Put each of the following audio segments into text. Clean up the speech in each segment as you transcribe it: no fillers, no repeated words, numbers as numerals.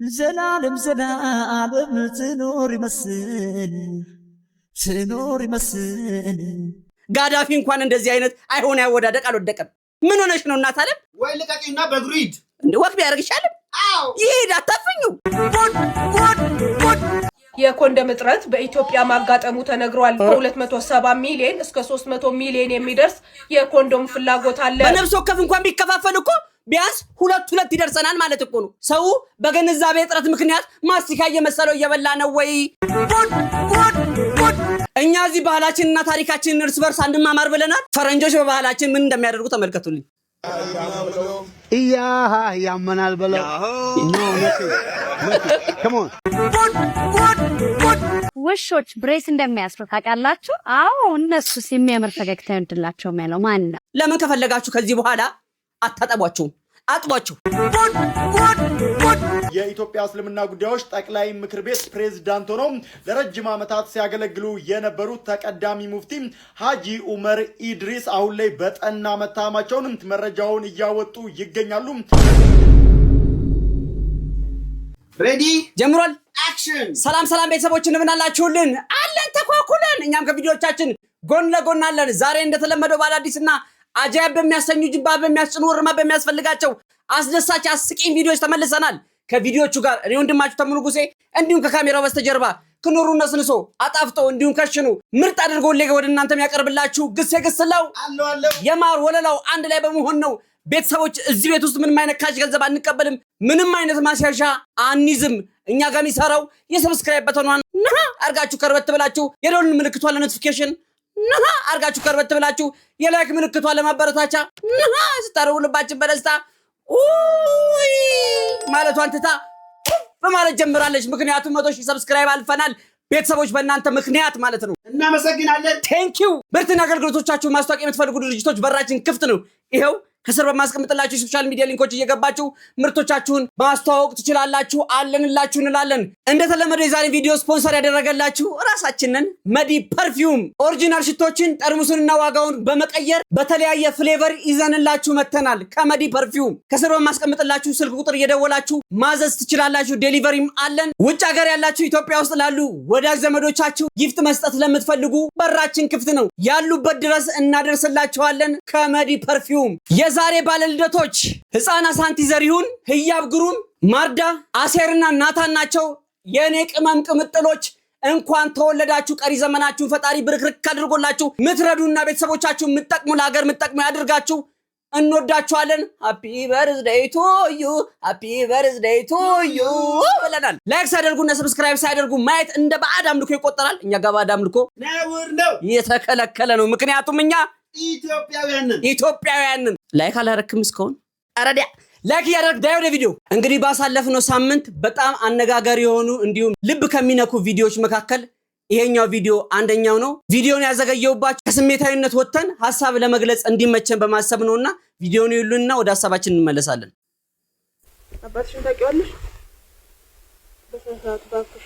ዘላለም ዘላለም ትኖር ይመስል ጋዳፊ እንኳን እንደዚህ አይነት አይሆን ያወዳደቅ አልወደቀም። ምን ሆነሽ ነው እናት አለም? ወይ ልቀቂና በግሪድ እንደ ወክ ቢያደርግ ይሻላል። አዎ ይሄድ አታፍኙ። የኮንደም እጥረት በኢትዮጵያ ማጋጠሙ ተነግሯል። ከ270 ሚሊዮን እስከ 300 ሚሊዮን የሚደርስ የኮንዶም ፍላጎት አለ። በነፍስ ወከፍ እንኳን ቢከፋፈል እኮ ቢያንስ ሁለት ይደርሰናል ማለት እኮ ነው። ሰው በግንዛቤ እጥረት ምክንያት ማስቲካ እየመሰለው እየበላ ነው ወይ? እኛ እዚህ ባህላችንና ታሪካችንን እርስ በርስ አንድማማር ብለናል። ፈረንጆች በባህላችን ምን እንደሚያደርጉ ተመልከቱልኝ። ያመናል በለው ውሾች ብሬስ እንደሚያስሩ ታውቃላችሁ? አዎ እነሱስ የሚያምር ፈገግታ ይወድላቸው ያለው ማን ነው? ለምን ከፈለጋችሁ ከዚህ በኋላ አታጠቧቸውም፣ አጥቧቸው። የኢትዮጵያ እስልምና ጉዳዮች ጠቅላይ ምክር ቤት ፕሬዝዳንት ሆነው ለረጅም ዓመታት ሲያገለግሉ የነበሩት ተቀዳሚ ሙፍቲ ሀጂ ዑመር ኢድሪስ አሁን ላይ በጠና መታመማቸውን መረጃውን እያወጡ ይገኛሉ። ሬዲ ጀምሯል። አክሽን። ሰላም ቤተሰቦች እንደምን አላችሁልን? አለን ተኳኩለን። እኛም ከቪዲዮቻችን ጎን ለጎን አለን። ዛሬ እንደተለመደው ባለአዲስና አጃብ በሚያሰኙ ጅባ በሚያስጭኑ ወርማ በሚያስፈልጋቸው አስደሳች አስቂኝ ቪዲዮዎች ተመልሰናል። ከቪዲዮቹ ጋር እኔ ወንድማችሁ ተምኑ ጉሴ እንዲሁም ከካሜራው በስተጀርባ ክኑሩና ስንሶ አጣፍጦ እንዲሁም ከሽኑ ምርጥ አድርጎ ለገ ወደ እናንተም ያቀርብላችሁ ግስላው አለው የማር ወለላው አንድ ላይ በመሆን ነው። ቤተሰቦች እዚህ ቤት ውስጥ ምንም አይነት ካሽ ገንዘብ አንቀበልም፣ ምንም አይነት ማስያዣ አንይዝም። እኛ ጋር የሚሰራው የሰብስክራይብ በተኗን አርጋችሁ ከርበት ብላችሁ የደወል ምልክቷን ለኖቲፊኬሽን አርጋችሁ ከርበት ብላችሁ የላይክ ምልክቷን ለማበረታቻ ስታረው ልባችን በደስታ ማለቷን ትታ በማለት ጀምራለች። ምክንያቱም 100,000 ሰብስክራይብ አልፈናል። ቤተሰቦች በእናንተ ምክንያት ማለት ነው። እናመሰግናለን። ቴንኪው። ምርትና አገልግሎቶቻችሁ ማስታወቂያ የምትፈልጉ ድርጅቶች በራችን ክፍት ነው። ይሄው ከስር በማስቀምጥላችሁ ሶሻል ሚዲያ ሊንኮች እየገባችሁ ምርቶቻችሁን ማስተዋወቅ ትችላላችሁ። አለንላችሁ እንላለን። እንደተለመደው የዛሬ ቪዲዮ ስፖንሰር ያደረገላችሁ ራሳችንን መዲ ፐርፊውም ኦሪጂናል ሽቶችን ጠርሙሱንና ዋጋውን በመቀየር በተለያየ ፍሌቨር ይዘንላችሁ መተናል። ከመዲ ፐርፊውም ከስር በማስቀምጥላችሁ ስልክ ቁጥር እየደወላችሁ ማዘዝ ትችላላችሁ። ዴሊቨሪም አለን። ውጭ ሀገር ያላችሁ ኢትዮጵያ ውስጥ ላሉ ወዳጅ ዘመዶቻችሁ ጊፍት መስጠት ለምትፈልጉ በራችን ክፍት ነው። ያሉበት ድረስ እናደርስላችኋለን። ከመዲ ፐርፊውም የዛሬ ባለልደቶች ህፃና ሳንቲ ዘሪሁን፣ ህያብ ግሩም፣ ማርዳ አሴርና ናታን ናቸው። የኔ ቅመም ቅምጥሎች እንኳን ተወለዳችሁ። ቀሪ ዘመናችሁን ፈጣሪ ብርክርክ አድርጎላችሁ ምትረዱና ቤተሰቦቻችሁ ምትጠቅሙ ለሀገር ምትጠቅሙ ያድርጋችሁ። እንወዳችኋለን። ሃፒ በርዝዴይ ቱ ዩ ሃፒ በርዝዴይ ቱ ዩ ብለናል። ላይክ ሳይደርጉና ሰብስክራይብ ሳይደርጉ ማየት እንደ ባዕድ አምልኮ ይቆጠራል። እኛ ጋር ባዕድ አምልኮ ነው የተከለከለ ነው። ምክንያቱም እኛ ኢትዮጵያውያንን ላይክ አላረክም እስካሁን አረዲያ ላይክ ያደርግ ዳይ ወደ ቪዲዮ። እንግዲህ ባሳለፍነው ሳምንት በጣም አነጋጋሪ የሆኑ እንዲሁም ልብ ከሚነኩ ቪዲዮዎች መካከል ይሄኛው ቪዲዮ አንደኛው ነው። ቪዲዮውን ያዘገየውባችሁ ከስሜታዊነት ወጥተን ሐሳብ ለመግለጽ እንዲመቸን በማሰብ ነውና ቪዲዮውን ይሉንና ወደ ሐሳባችን እንመለሳለን። አባትሽን ታውቂዋለሽ? በሰንሳቱ ባክሽ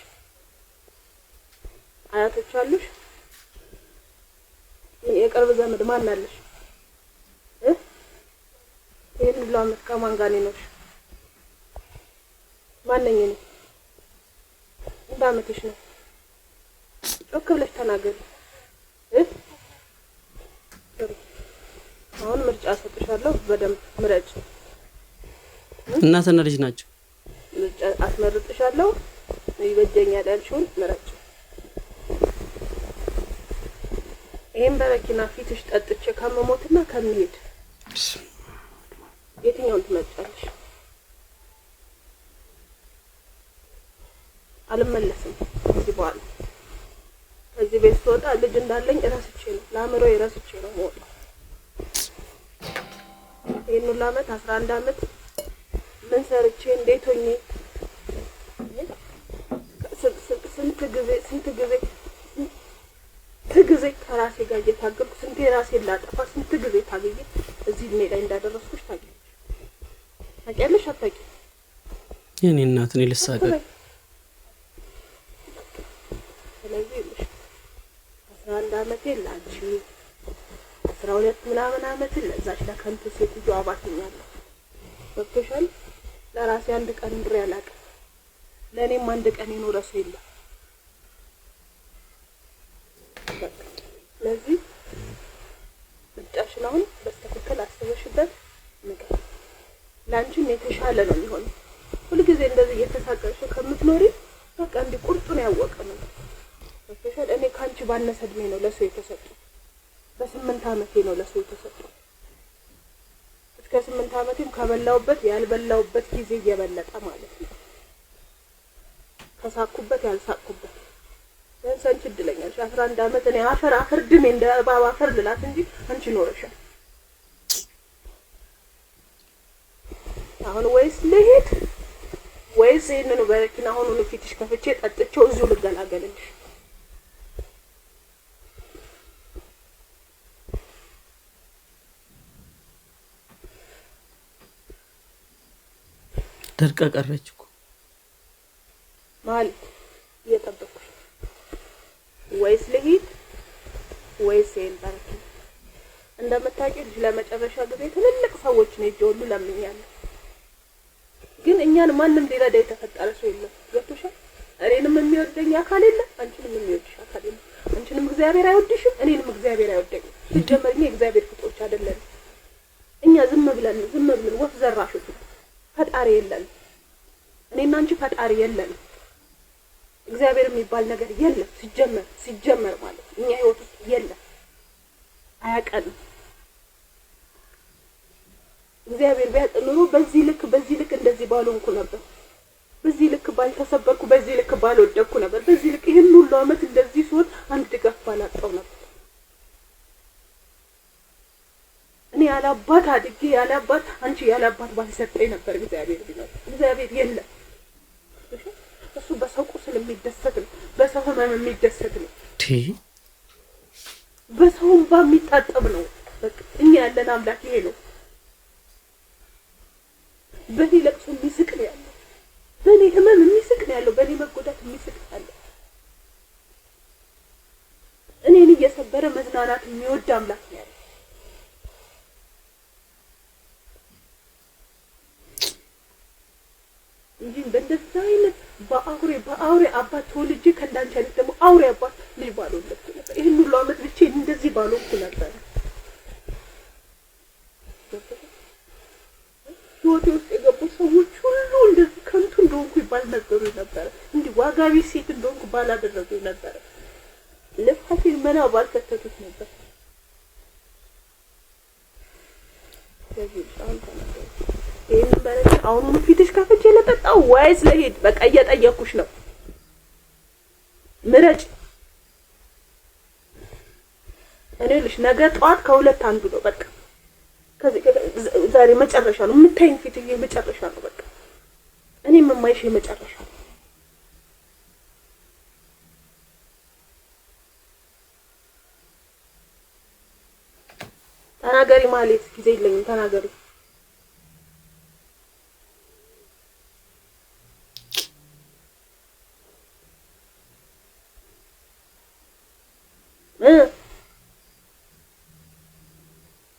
አያቶች አሉሽ? የቅርብ ዘመድ ማን አለሽ? ይሄን ሁሉ ዓመት ከማን ጋር ነው? ማንኛ ነው? እንደ ዓመትሽ ነው? ጮክ ብለሽ ተናገሪ። አሁን ምርጫ ሰጥሻለሁ፣ በደንብ ምረጭ። እናትና ልጅ ናቸው። ምርጫ አስመርጥሻለሁ፣ ይበጀኛል ያልሽውን ምረጭ። ይሄን በረኪና ፊትሽ ጠጥቼ ከመሞትና ከመሄድ የትኛውን ትመርጫለሽ? አልመለስም ከዚህ በኋላ። ከዚህ ቤት ስወጣ ልጅ እንዳለኝ እረስቼ ነው ለአእምሮዬ እረስቼ ነው የምወጣው። ይሄን ሁሉ ዓመት 11 ዓመት ምን ሰርቼ እንዴት ሆኜ ስንት ጊዜ ከራሴ ጋር እየታገልኩ ስንቴ ራሴን ላጠፋ ስንት ጊዜ ታግዬ እዚህ እድሜ ላይ እንዳደረስኩሽ ታውቂያለሽ አታውቂም? የኔ እናት እኔ ልሳቀቅ። ስለዚህ 11 ዓመቴ ላንቺ 12 ምናምን ዓመት ለዛች ለከንቱ ሴትዮ አባትኛለሁ። ገብቶሻል? ለራሴ አንድ ቀን ብሬ አላውቅም። ለኔም አንድ ቀን ይኖር ሰው የለም። ስለዚህ ምርጫሽን አሁን በስተክክል አስበሽበት ነገር ላንቺም የተሻለ ነው የሚሆነው። ሁልጊዜ እንደዚህ እየተሳቀቅሽ ከምትኖሪ በቃ እንዲ ቁርጡን ያወቀ ነው። በተሻለ እኔ ካንቺ ባነሰ እድሜ ነው ለሰው የተሰጠው። በ8 ዓመቴ ነው ለሰው የተሰጠው። እስከ 8 ዓመቴም ከበላውበት ያልበላውበት ጊዜ እየበለጠ ማለት ነው። ከሳኩበት ያልሳኩበት አንቺ እድለኛሽ 11 ዓመት እኔ አፈር ድሜ እንደ ባባ አፈር ልላት እንጂ አንቺ ኖረሻል። አሁን ወይስ ልሂድ ወይስ ይሄንን በረኪና አሁን ፊትሽ ከፍቼ ጠጥቼው እዚሁ ልገላገልልሽ? ደርቃ ቀረች እኮ ማለት እየጠበቅኩሽ ወይስ ልሂድ ወይስ ይሄን በረኪና። እንደምታውቂው ለመጨረሻ ጊዜ ትልልቅ ሰዎች ነው እጆሉ ለምኛለሁ። ግን እኛን ማንም ሊረዳ የተፈጠረ ሰው የለም። ገብቶሻል? እኔንም የሚወደኝ አካል የለም፣ አንቺንም የሚወድሽ አካል የለም። አንቺንም እግዚአብሔር አይወድሽም፣ እኔንም እግዚአብሔር አይወደኝም። ሲጀመር እግዚአብሔር ፍጥሮች አይደለም። እኛ ዝም ብለን ወፍ ዘራሾች ፈጣሪ የለም። እኔና አንቺ ፈጣሪ የለም። እግዚአብሔር የሚባል ነገር የለም ሲጀመር ማለት እኛ ህይወት ውስጥ የለም። አያቀንም። እግዚአብሔር ቢያውቅ ኑሮ በዚህ ልክ እንደዚህ ባልሆንኩ ነበር። በዚህ ልክ ባልተሰበርኩ፣ በዚህ ልክ ባልወደቅኩ ነበር። በዚህ ልክ ይሄን ሁሉ አመት እንደዚህ ሲሆን አንድ ድጋፍ ባላጣው ነበር። እኔ ያላባት አድጌ ያላባት አንቺ ያላባት ባልሰጠኝ ነበር። እግዚአብሔር ቢኖር እግዚአብሔር የለም። እሱ በሰው ቁስል የሚደሰት ነው፣ በሰው ህመም የሚደሰት ነው፣ በሰው እንባ የሚታጠብ ነው። በቃ እኛ ያለን አምላክ ይሄ ነው። በኔ ለቅሶ የሚስቅ ነው ያለው፣ በኔ ህመም የሚስቅ ነው ያለው፣ በኔ መጎዳት የሚስቅ ነው ያለው። እኔን እየሰበረ መዝናናት የሚወድ አምላክ ነው ያለው። እንጂ በእንደዛ አይነት በአውሬ አባት ተወልጄ ከእንዳንቺ አይነት ደግሞ አውሬ አባት ልጅ ባልወለድኩ ነበር። ይሄን ሁሉ አመት ብቻዬን እንደዚህ ባልሆንኩ ነበር። ህይወቴ ውስጥ የገቡ ሰዎች ሁሉ እንደዚህ ከንቱ እንደሆንኩ ባልነገሩኝ ነበር። እንዲህ ዋጋ ቢስ ሴት እንደሆንኩ ባላደረጉኝ ነበር። ልፋቴን መና ባልከተቱት ነበር። ይሄን በረኪ አሁን ፊትሽ ከፍቼ ለጠጣው ወይስ ለሄድ? በቃ እየጠየኩሽ ነው። ምረጭ። እኔ ልሽ ነገ ጧት ከሁለት አንዱ ነው። በቃ ዛሬ መጨረሻ ነው የምታይኝ ፊት መጨረሻ ነው። በቃ እኔም የማይሽ መጨረሻ ነው። ተናገሪ ማለት ጊዜ የለኝም። ተናገሪ።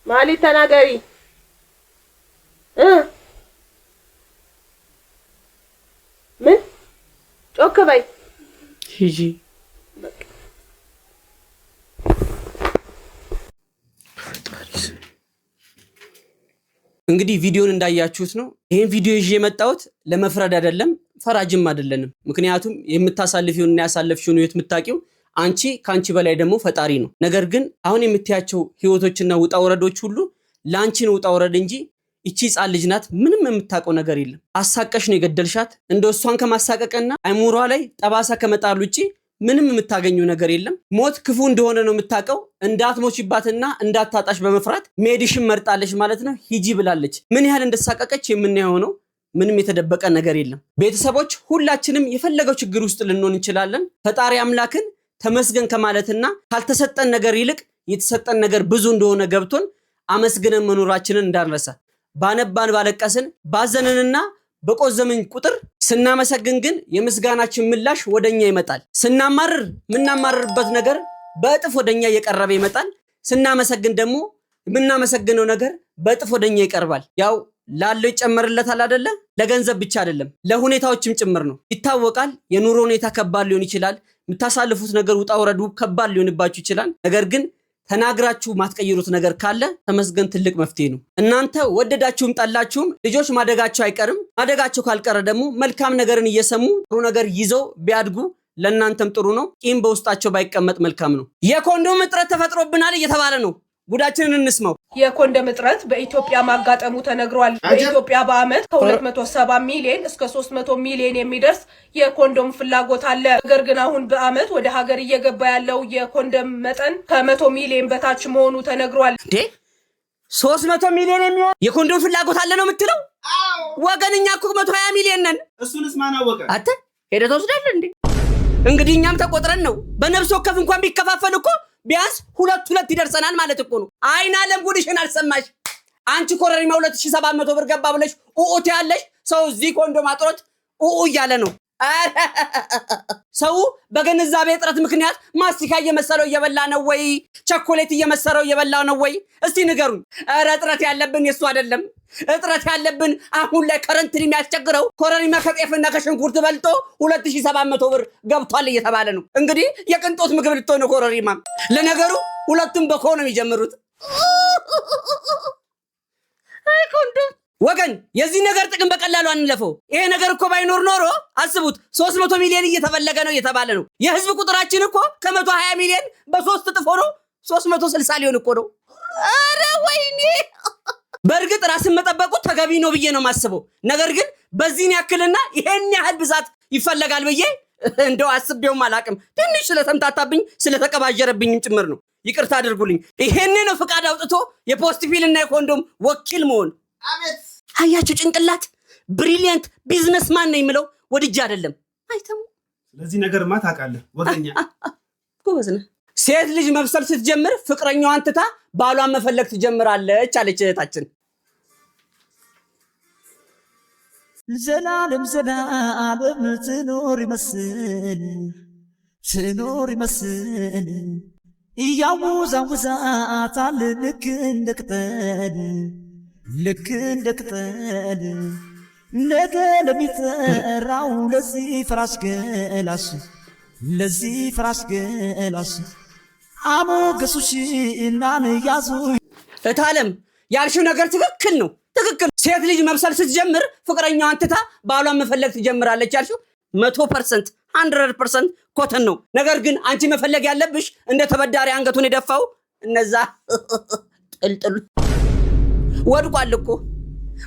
ማለት ተናገሪ። ምን ጮክ በይ። ሂጂ። እንግዲህ ቪዲዮን እንዳያችሁት ነው። ይሄን ቪዲዮ ይዤ የመጣሁት ለመፍረድ አይደለም፣ ፈራጅም አይደለንም። ምክንያቱም የምታሳልፊውንና ያሳለፍሽውን ህይወት የምታውቂው አንቺ ካንቺ በላይ ደግሞ ፈጣሪ ነው። ነገር ግን አሁን የምትያቸው ህይወቶችና ውጣ ወረዶች ሁሉ ላንቺ ነው ውጣ ወረድ እንጂ እቺ ህፃን ልጅ ናት ምንም የምታውቀው ነገር የለም። አሳቀሽ ነው የገደልሻት። እንደው እሷን ከማሳቀቅና አይሙሯ ላይ ጠባሳ ከመጣል ውጪ ምንም የምታገኘው ነገር የለም። ሞት ክፉ እንደሆነ ነው የምታውቀው። እንዳትሞችባትና እንዳታጣሽ በመፍራት ሜዲሽን መርጣለች ማለት ነው። ሂጂ ብላለች። ምን ያህል እንደተሳቀቀች የምናየው ነው። ምንም የተደበቀ ነገር የለም። ቤተሰቦች ሁላችንም የፈለገው ችግር ውስጥ ልንሆን እንችላለን። ፈጣሪ አምላክን ተመስገን ከማለትና ካልተሰጠን ነገር ይልቅ የተሰጠን ነገር ብዙ እንደሆነ ገብቶን አመስግነን መኖራችንን እንዳንረሳ። ባነባን ባለቀስን ባዘንንና በቆዘምን ቁጥር ስናመሰግን ግን የምስጋናችን ምላሽ ወደኛ ይመጣል። ስናማርር ምናማርርበት ነገር በእጥፍ ወደኛ እየቀረበ ይመጣል። ስናመሰግን ደግሞ የምናመሰግነው ነገር በእጥፍ ወደኛ ይቀርባል። ያው ላለው ይጨመርለታል አይደለ? ለገንዘብ ብቻ አይደለም ለሁኔታዎችም ጭምር ነው። ይታወቃል የኑሮ ሁኔታ ከባድ ሊሆን ይችላል። የምታሳልፉት ነገር ውጣ ወረዱ ከባድ ሊሆንባችሁ ይችላል። ነገር ግን ተናግራችሁ ማትቀይሩት ነገር ካለ ተመስገን ትልቅ መፍትሄ ነው። እናንተ ወደዳችሁም ጠላችሁም ልጆች ማደጋቸው አይቀርም። ማደጋቸው ካልቀረ ደግሞ መልካም ነገርን እየሰሙ ጥሩ ነገር ይዘው ቢያድጉ ለእናንተም ጥሩ ነው። ቂም በውስጣቸው ባይቀመጥ መልካም ነው። የኮንዶም እጥረት ተፈጥሮብናል እየተባለ ነው። ጉዳችንን እንስማው። የኮንዶም እጥረት በኢትዮጵያ ማጋጠሙ ተነግሯል። በኢትዮጵያ በአመት ከ270 ሚሊዮን እስከ 300 ሚሊዮን የሚደርስ የኮንዶም ፍላጎት አለ። ነገር ግን አሁን በአመት ወደ ሀገር እየገባ ያለው የኮንዶም መጠን ከ100 ሚሊዮን በታች መሆኑ ተነግሯል። እንዴ 300 ሚሊዮን የሚሆን የኮንዶም ፍላጎት አለ ነው የምትለው? ወገንኛ እኮ 120 ሚሊዮን ነን። እሱንስ ማን አወቀ? አተ ሄደህ ትወስዳለህ እንዴ? እንግዲህ እኛም ተቆጥረን ነው። በነፍስ ወከፍ እንኳን ቢከፋፈል እኮ ቢያንስ ሁለት ይደርሰናል ማለት እኮ ነው። አይን አለም ጉድሽን አልሰማሽ? አንቺ ኮረሪማ 2700 ብር ገባ ብለሽ ኡኡት ያለሽ ሰው እዚህ ኮንዶም አጥሮት ኡኡ እያለ ነው። ሰው በግንዛቤ እጥረት ምክንያት ማስቲካ እየመሰለው እየበላ ነው ወይ ቸኮሌት እየመሰለው እየበላ ነው ወይ? እስቲ ንገሩኝ። ኧረ እጥረት ያለብን የሱ አይደለም። እጥረት ያለብን አሁን ላይ ከረንትሊ የሚያስቸግረው ኮረሪማ ከጤፍና ከሽንኩርት በልጦ 2700 ብር ገብቷል እየተባለ ነው። እንግዲህ የቅንጦት ምግብ ልትሆን ነው ኮረሪማ። ለነገሩ ሁለቱም በኮ ነው የሚጀምሩት። አይ ኮንዶም ወገን የዚህ ነገር ጥቅም በቀላሉ አንለፈው። ይሄ ነገር እኮ ባይኖር ኖሮ አስቡት 300 ሚሊዮን እየተፈለገ ነው እየተባለ ነው። የህዝብ ቁጥራችን እኮ ከ120 ሚሊዮን በ3 እጥፍ ሆኖ 360 ሊሆን እኮ ነው። አረ ወይኔ! በእርግጥ ራስን መጠበቁ ተገቢ ነው ብዬ ነው ማስበው። ነገር ግን በዚህን ያክልና ይሄን ያህል ብዛት ይፈለጋል ብዬ እንደው አስቤውም አላቅም። ትንሽ ስለተምታታብኝ ስለተቀባጀረብኝም ጭምር ነው። ይቅርታ አድርጉልኝ። ይሄን ነው ፍቃድ አውጥቶ የፖስቲፊልና የኮንዶም ወኪል መሆን። አቤት አያችሁ ጭንቅላት ብሪሊየንት ቢዝነስማን ነው የሚለው ወድጄ አይደለም። አይተሙ ስለዚህ ነገርማ ታውቃለህ ወገኛ ጎበዝ ነህ። ሴት ልጅ መብሰል ስትጀምር ፍቅረኛዋን ትታ ባሏን መፈለግ ትጀምራለች አለች እህታችን። ዘላለም ዘላለም ትኖር ይመስል እያወዛወዛታል ልክ እንደ ቅጠል ነገ ለሚጠራው ለዚህ ፍራሽ ገላሽ አሞገሱሽ እናን ያዙ። እታለም ያልሽው ነገር ትክክል ነው። ትክክል። ሴት ልጅ መብሰል ስትጀምር ፍቅረኛዋን ትታ ባሏን መፈለግ ትጀምራለች ያልሽው 100% 100% ኮተን ነው። ነገር ግን አንቺ መፈለግ ያለብሽ እንደ ተበዳሪ አንገቱን የደፋው እነዛ ጥልጥል ወድቋል እኮ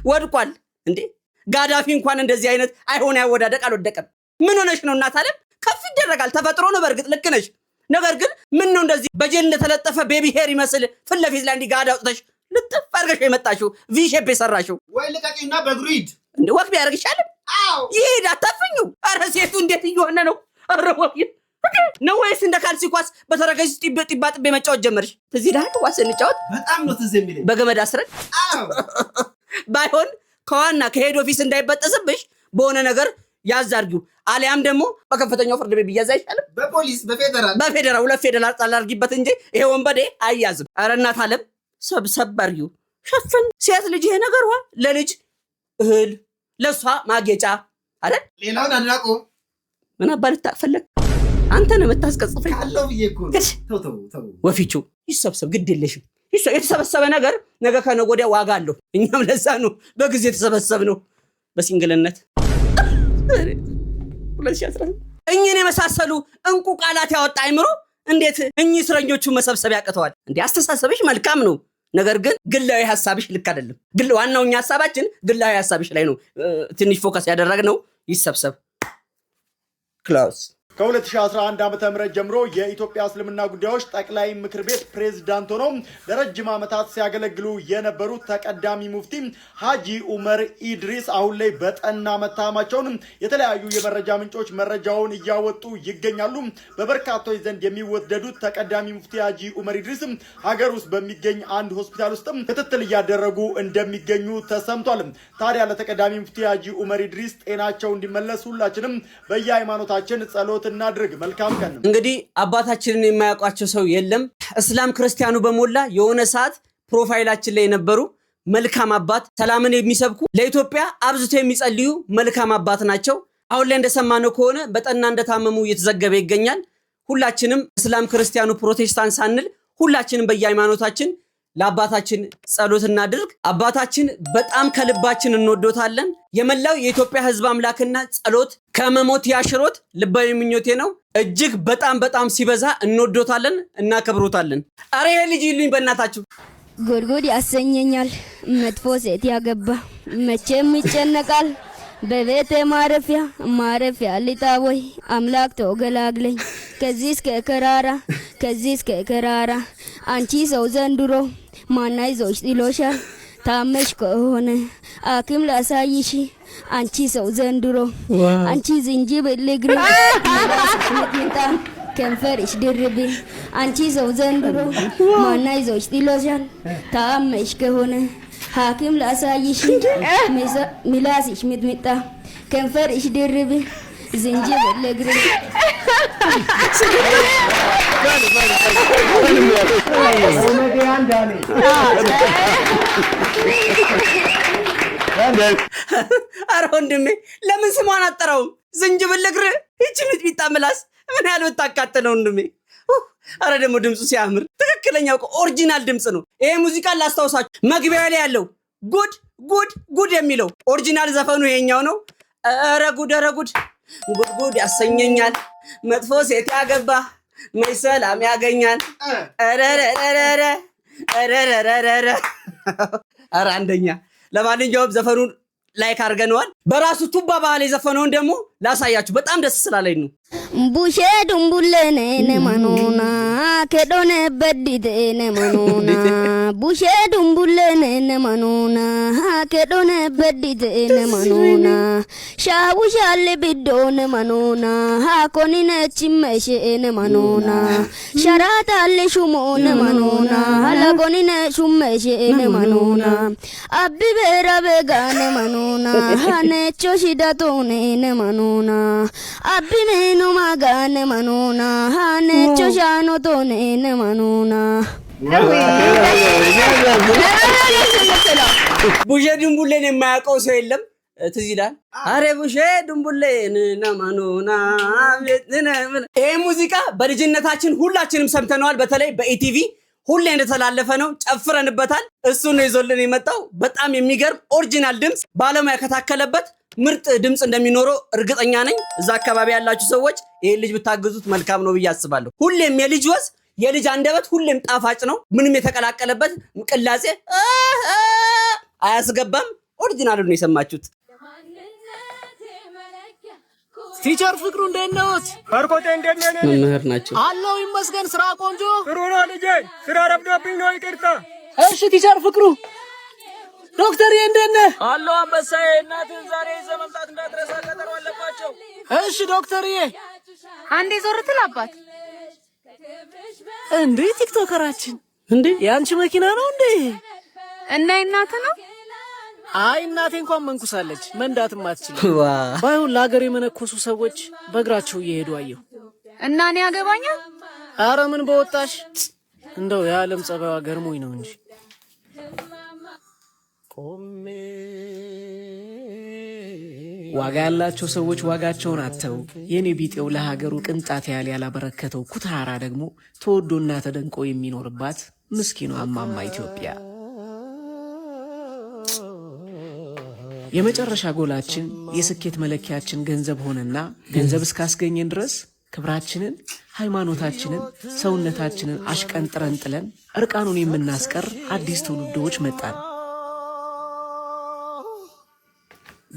ወድቋል እንዴ። ጋዳፊ እንኳን እንደዚህ አይነት አይሆን ያወዳደቅ አልወደቀም። ምን ሆነሽ ነው እናት አለም? ከፍ ይደረጋል ተፈጥሮ ነው። በእርግጥ ልክ ነሽ። ነገር ግን ምን ነው እንደዚህ በጀል እንደተለጠፈ ቤቢ ሄር ይመስል ፊት ለፊት ላይ እንዲህ ጋዳ አውጥተሽ ልጥፍ አድርገሽ የመጣሽው ቪ ሼፕ የሰራሽው? ወይ ልቀቂና በእግሩ ሂድ እንዴ። ወክ ቢያደርግ ይሻላል። አዎ ይሄድ አታፍኙ። ኧረ ሴቱ እንዴት እየሆነ ነው? ኧረ ወክ ነው ወይስ እንደ ካልሲ ኳስ በተረጋጅ ጢባ ጥቤ መጫወት ጀመርሽ? ትዝ ይልሃል? ኳስ እንጫወት በጣም ነው ትዝ የሚለኝ። በገመድ አስረን። አዎ ባይሆን ከዋና ከሄድ ኦፊስ እንዳይበጠስብሽ በሆነ ነገር ያዝ አድርጊው። አሊያም ደግሞ በከፍተኛው ፍርድ ቤት ቢያዝ አይሻልም? በፖሊስ በፌደራል 2 ፌደራል ጣል አድርጊበት እንጂ ይሄ ወንበዴ አያዝም። ኧረ እናት አለም ሰብሰብ አድርጊው ሸፍን። ሴት ልጅ ይሄ ነገሯ ለልጅ እህል ለሷ ማጌጫ አይደል? ሌላውን አድናቆ ምን አባልታ ፈለግ አንተ ነው የምታስቀጽፈኝ ካለው ብዬ እኮ ተው ወፊቹ ይሰብሰብ ግድ የለሽም። የተሰበሰበ ነገር ነገ ከነገ ወዲያ ዋጋ አለው። እኛም ለዛ ነው በጊዜ የተሰበሰብነው በሲንግልነት 2019 እኚህን የመሳሰሉ እንቁ ቃላት ያወጣ አይምሮ እንዴት እኚህ እስረኞቹ መሰብሰብ ያቅተዋል? እንዴ አስተሳሰብሽ መልካም ነው። ነገር ግን ግላዊ ሐሳብሽ ልክ አይደለም። ዋናው እኛ ሐሳባችን ግላዊ ሐሳብሽ ላይ ነው ትንሽ ፎከስ ያደረግነው። ይሰብሰብ ክላውስ ከ2011 ዓ.ም ጀምሮ የኢትዮጵያ እስልምና ጉዳዮች ጠቅላይ ምክር ቤት ፕሬዝዳንት ሆነው ለረጅም ዓመታት ሲያገለግሉ የነበሩት ተቀዳሚ ሙፍቲ ሀጂ ኡመር ኢድሪስ አሁን ላይ በጠና መታመማቸውን የተለያዩ የመረጃ ምንጮች መረጃውን እያወጡ ይገኛሉ። በበርካቶች ዘንድ የሚወደዱት ተቀዳሚ ሙፍቲ ሀጂ ኡመር ኢድሪስ ሀገር ውስጥ በሚገኝ አንድ ሆስፒታል ውስጥ ክትትል እያደረጉ እንደሚገኙ ተሰምቷል። ታዲያ ለተቀዳሚ ሙፍቲ ሀጂ ኡመር ኢድሪስ ጤናቸው እንዲመለስ ሁላችንም በየሃይማኖታችን ጸሎት እናድርግ። መልካም ቀን። እንግዲህ አባታችንን የማያውቋቸው ሰው የለም። እስላም ክርስቲያኑ በሞላ የሆነ ሰዓት ፕሮፋይላችን ላይ የነበሩ መልካም አባት ሰላምን የሚሰብኩ ለኢትዮጵያ አብዝተው የሚጸልዩ መልካም አባት ናቸው። አሁን ላይ እንደሰማነው ከሆነ በጠና እንደታመሙ እየተዘገበ ይገኛል። ሁላችንም እስላም ክርስቲያኑ ፕሮቴስታንት ሳንል ሁላችንም በየሃይማኖታችን ለአባታችን ጸሎት እናድርግ። አባታችን በጣም ከልባችን እንወዶታለን። የመላው የኢትዮጵያ ሕዝብ አምላክና ጸሎት ከመሞት ያሽሮት ልባዊ ምኞቴ ነው። እጅግ በጣም ሲበዛ እንወዶታለን እናከብሮታለን። አረ ይሄ ልጅ ይሉኝ በእናታችሁ ጉድጉድ ያሰኘኛል መጥፎ ሴት ያገባ መቼም ይጨነቃል በቤቴ ማረፊያ ሊጣወይ አምላክ ተገላግለኝ ከዚህ እስከ ከራራ አንቺ ሰው ዘንድሮ ማናይዞሽ ጥሎሻል ታመሽ ከሆነ አክም ላሳይሽ አንቺ ሰው ዘንድሮ አንቺ ዝንጅብል እግሪ ከንፈርሽ ድርብ አንቺ ሰው ዘንድሮ ማናይዞሽ ጥሎሻል ታመሽ ከሆነ ሐኪም ላሳይሽ ሚላስሽ ሚጥሚጣ ከንፈርሽ ድርብ ዝንጅብል እግሪ አረ ወንድሜ ለምን ስሟን አጠራውም? ዝንጅብል እግር እቺ ሚጥሚጣ ምላስ ምን ያህል ወጣቃተለው ወንድሜ። አረ ደግሞ ድምጹ ሲያምር ትክክለኛው ኦሪጂናል ድምጽ ነው። ይሄ ሙዚቃ ላስታውሳችሁ መግቢያ ላይ ያለው ጉድ የሚለው ኦሪጂናል ዘፈኑ ይሄኛው ነው። አረ ጉድ ጉድ ያሰኘኛል መጥፎ ሴት ያገባ ሰላም ያገኛል። አረ አንደኛ። ለማንኛውም ዘፈኑን ላይክ አድርገነዋል። በራሱ ቱባ ባህል የዘፈነውን ደግሞ ላሳያችሁ በጣም ደስ ስላለኝ ነው። ቡሼ ዱምቡለኔ ነማኑና ከዶነ በዲቴ ነማኑና ቡሼ ዱምቡለኔ ነማኑና ከዶነ በዲቴ ነማኑና ሻውሻለ ቢዶ ነማኑና ኮኒነ ቺመሽ ነማኑና ሸራታለ ሹሞ ነማኑና ለኮኒነ ሹመሽ ነማኑና አብበራ በጋ ነማኑና ነቾ ሽዳቶኔ ነማኑና አብሜ no magane manuna hane choshano tone ne manuna ቡሼ ድንቡሌን የማያውቀው ሰው የለም። ትዝ ይላል። አሬ ቡሼ ድንቡሌን ነማኑና ይሄ ሙዚቃ በልጅነታችን ሁላችንም ሰምተነዋል። በተለይ በኢቲቪ ሁሌ እንደተላለፈ ነው። ጨፍረንበታል። እሱ ነው ይዞልን የመጣው። በጣም የሚገርም ኦሪጂናል ድምጽ ባለሙያ ከታከለበት ምርጥ ድምጽ እንደሚኖረው እርግጠኛ ነኝ። እዛ አካባቢ ያላችሁ ሰዎች ይሄን ልጅ ብታግዙት መልካም ነው ብዬ አስባለሁ። ሁሌም የልጅ ወዝ የልጅ አንደበት ሁሌም ጣፋጭ ነው። ምንም የተቀላቀለበት ቅላጼ አያስገባም። ኦሪጂናሉ ነው የሰማችሁት። ቲቸር ፍቅሩ እንዴት ነዎት? ባርኮቴ እንዴት ነህ? መምህር ናቸው አለው ይመስገን። ስራ ቆንጆ ጥሩ ነው ልጄ። ስራ ረፍዶብኝ ነው ይቅርታ። እሺ ቲቸር ፍቅሩ ዶክተር እንዴት ነህ? አለው አንበሳዬ። እናትህን ዛሬ ይዘህ መምጣት እንዳትረሳ ቀጠሮ አለባቸው። እሺ ዶክተርዬ። አንዴ ዞር ትል አባት። እንዴ ቲክቶከራችን እንዴ ያንቺ መኪና ነው እንዴ? እና እናት ነው? አይ እናቴ እንኳን መንኩሳለች፣ መንዳትም አትችልም። ባይሆን ለሀገር የመነኮሱ ሰዎች በእግራቸው እየሄዱ አየሁ እና እኔ ያገባኛል። አረ ምን በወጣሽ። እንደው የዓለም ጸባይዋ ገርሞኝ ነው እንጂ ዋጋ ያላቸው ሰዎች ዋጋቸውን አጥተው የኔ ቢጤው ለሀገሩ ቅንጣት ያህል ያላበረከተው ኩታራ ደግሞ ተወዶና ተደንቆ የሚኖርባት ምስኪኗ እማማ ኢትዮጵያ። የመጨረሻ ጎላችን የስኬት መለኪያችን ገንዘብ ሆነና ገንዘብ እስካስገኘን ድረስ ክብራችንን፣ ሃይማኖታችንን፣ ሰውነታችንን አሽቀንጥረን ጥለን እርቃኑን የምናስቀር አዲስ ትውልዶች መጣን።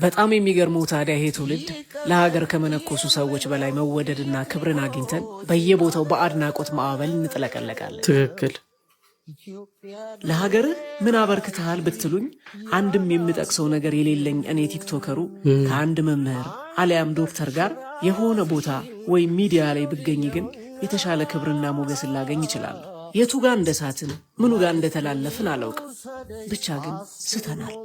በጣም የሚገርመው ታዲያ ይሄ ትውልድ ለሀገር ከመነኮሱ ሰዎች በላይ መወደድና ክብርን አግኝተን በየቦታው በአድናቆት ማዕበል እንጥለቀለቃለን። ትክክል። ለሀገር ምን አበርክተሃል ብትሉኝ አንድም የምጠቅሰው ነገር የሌለኝ እኔ ቲክቶከሩ ከአንድ መምህር አሊያም ዶክተር ጋር የሆነ ቦታ ወይም ሚዲያ ላይ ብገኝ ግን የተሻለ ክብርና ሞገስን ላገኝ ይችላል። የቱ ጋር እንደሳትን ምኑ ጋር እንደተላለፍን አላውቅም፣ ብቻ ግን ስተናል።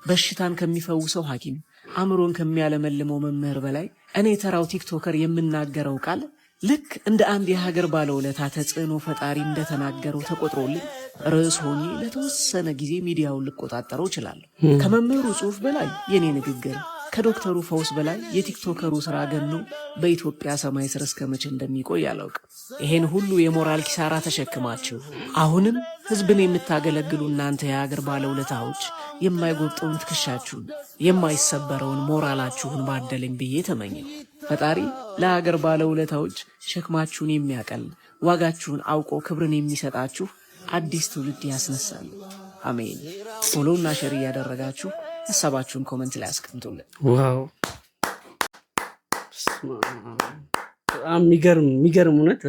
በሽታን ከሚፈውሰው ሐኪም አእምሮን ከሚያለመልመው መምህር በላይ እኔ ተራው ቲክቶከር የምናገረው ቃል ልክ እንደ አንድ የሀገር ባለውለታ ተጽዕኖ ፈጣሪ እንደተናገረው ተቆጥሮልኝ ርዕስ ሆኜ ለተወሰነ ጊዜ ሚዲያውን ልቆጣጠረው እችላለሁ። ከመምህሩ ጽሑፍ በላይ የኔ ንግግር፣ ከዶክተሩ ፈውስ በላይ የቲክቶከሩ ስራ ገኖ በኢትዮጵያ ሰማይ ስር እስከ መቼ እንደሚቆይ አላውቅም። ይሄን ሁሉ የሞራል ኪሳራ ተሸክማችሁ አሁንም ህዝብን የምታገለግሉ እናንተ የሀገር ባለውለታዎች የማይጎብጠውን ትከሻችሁን የማይሰበረውን ሞራላችሁን ባደለኝ ብዬ ተመኘው። ፈጣሪ ለሀገር ባለውለታዎች ሸክማችሁን የሚያቀል ዋጋችሁን አውቆ ክብርን የሚሰጣችሁ አዲስ ትውልድ ያስነሳል። አሜን። ፎሎውና ሼር ያደረጋችሁ ሐሳባችሁን ኮሜንት ላይ አስቀምጡልን። ዋው በጣም የሚገርም እውነት።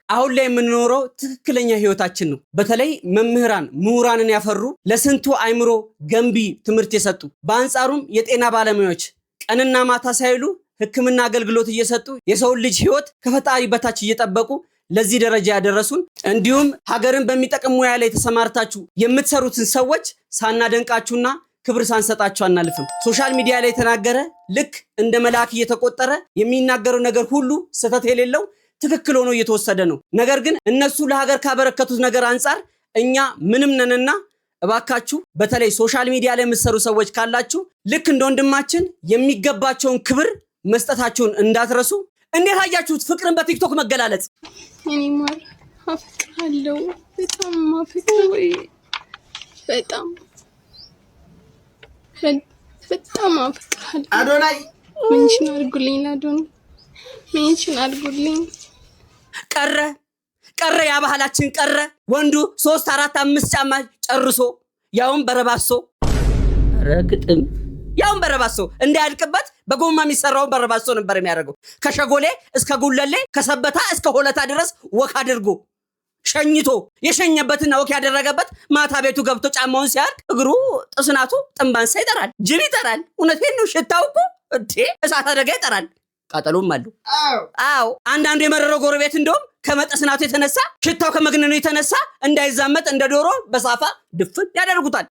አሁን ላይ የምንኖረው ትክክለኛ ህይወታችን ነው። በተለይ መምህራን ምሁራንን ያፈሩ ለስንቱ አይምሮ ገንቢ ትምህርት የሰጡ፣ በአንጻሩም የጤና ባለሙያዎች ቀንና ማታ ሳይሉ ሕክምና አገልግሎት እየሰጡ የሰው ልጅ ህይወት ከፈጣሪ በታች እየጠበቁ ለዚህ ደረጃ ያደረሱን፣ እንዲሁም ሀገርን በሚጠቅም ሙያ ላይ ተሰማርታችሁ የምትሰሩትን ሰዎች ሳናደንቃችሁና ክብር ሳንሰጣችሁ አናልፍም። ሶሻል ሚዲያ ላይ የተናገረ ልክ እንደ መልአክ እየተቆጠረ የሚናገረው ነገር ሁሉ ስህተት የሌለው ትክክል ሆኖ እየተወሰደ ነው። ነገር ግን እነሱ ለሀገር ካበረከቱት ነገር አንጻር እኛ ምንም ነንና እባካችሁ በተለይ ሶሻል ሚዲያ ላይ የምትሰሩ ሰዎች ካላችሁ ልክ እንደ ወንድማችን የሚገባቸውን ክብር መስጠታችሁን እንዳትረሱ። እንዴት አያችሁት ፍቅርን በቲክቶክ መገላለጽ? እኔ ማር አፍቅራለሁ፣ በጣም አፍቅራለሁ፣ በጣም አፍቅራለሁ። አዶናይ ምንሽን አድርጉልኝ፣ ለአዶናይ ምንሽን አድርጉልኝ። ቀረ ያ ባህላችን ቀረ። ወንዱ 3 4 5 ጫማ ጨርሶ ያውን በረባሶ ረግጥም ያውን በረባሶ እንዳያልቅበት በጎማ የሚሰራውን በረባሶ ነበር የሚያደርገው። ከሸጎሌ እስከ ጉለሌ ከሰበታ እስከ ሆለታ ድረስ ወክ አድርጎ ሸኝቶ የሸኘበትና ወክ ያደረገበት ማታ ቤቱ ገብቶ ጫማውን ሲያርቅ እግሩ ጥስናቱ ጥንባንሳ ይጠራል፣ ጅብ ይጠራል። እውነቴን ነው። ሽታው እኮ እሳት አደጋ ይጠራል። ቃጠሎም አለው። አዎ አንዳንዱ የመረረው ጎረቤት እንደውም ከመጠስናቱ የተነሳ ሽታው ከመግነኑ የተነሳ እንዳይዛመጥ እንደ ዶሮ በሳፋ ድፍን ያደርጉታል።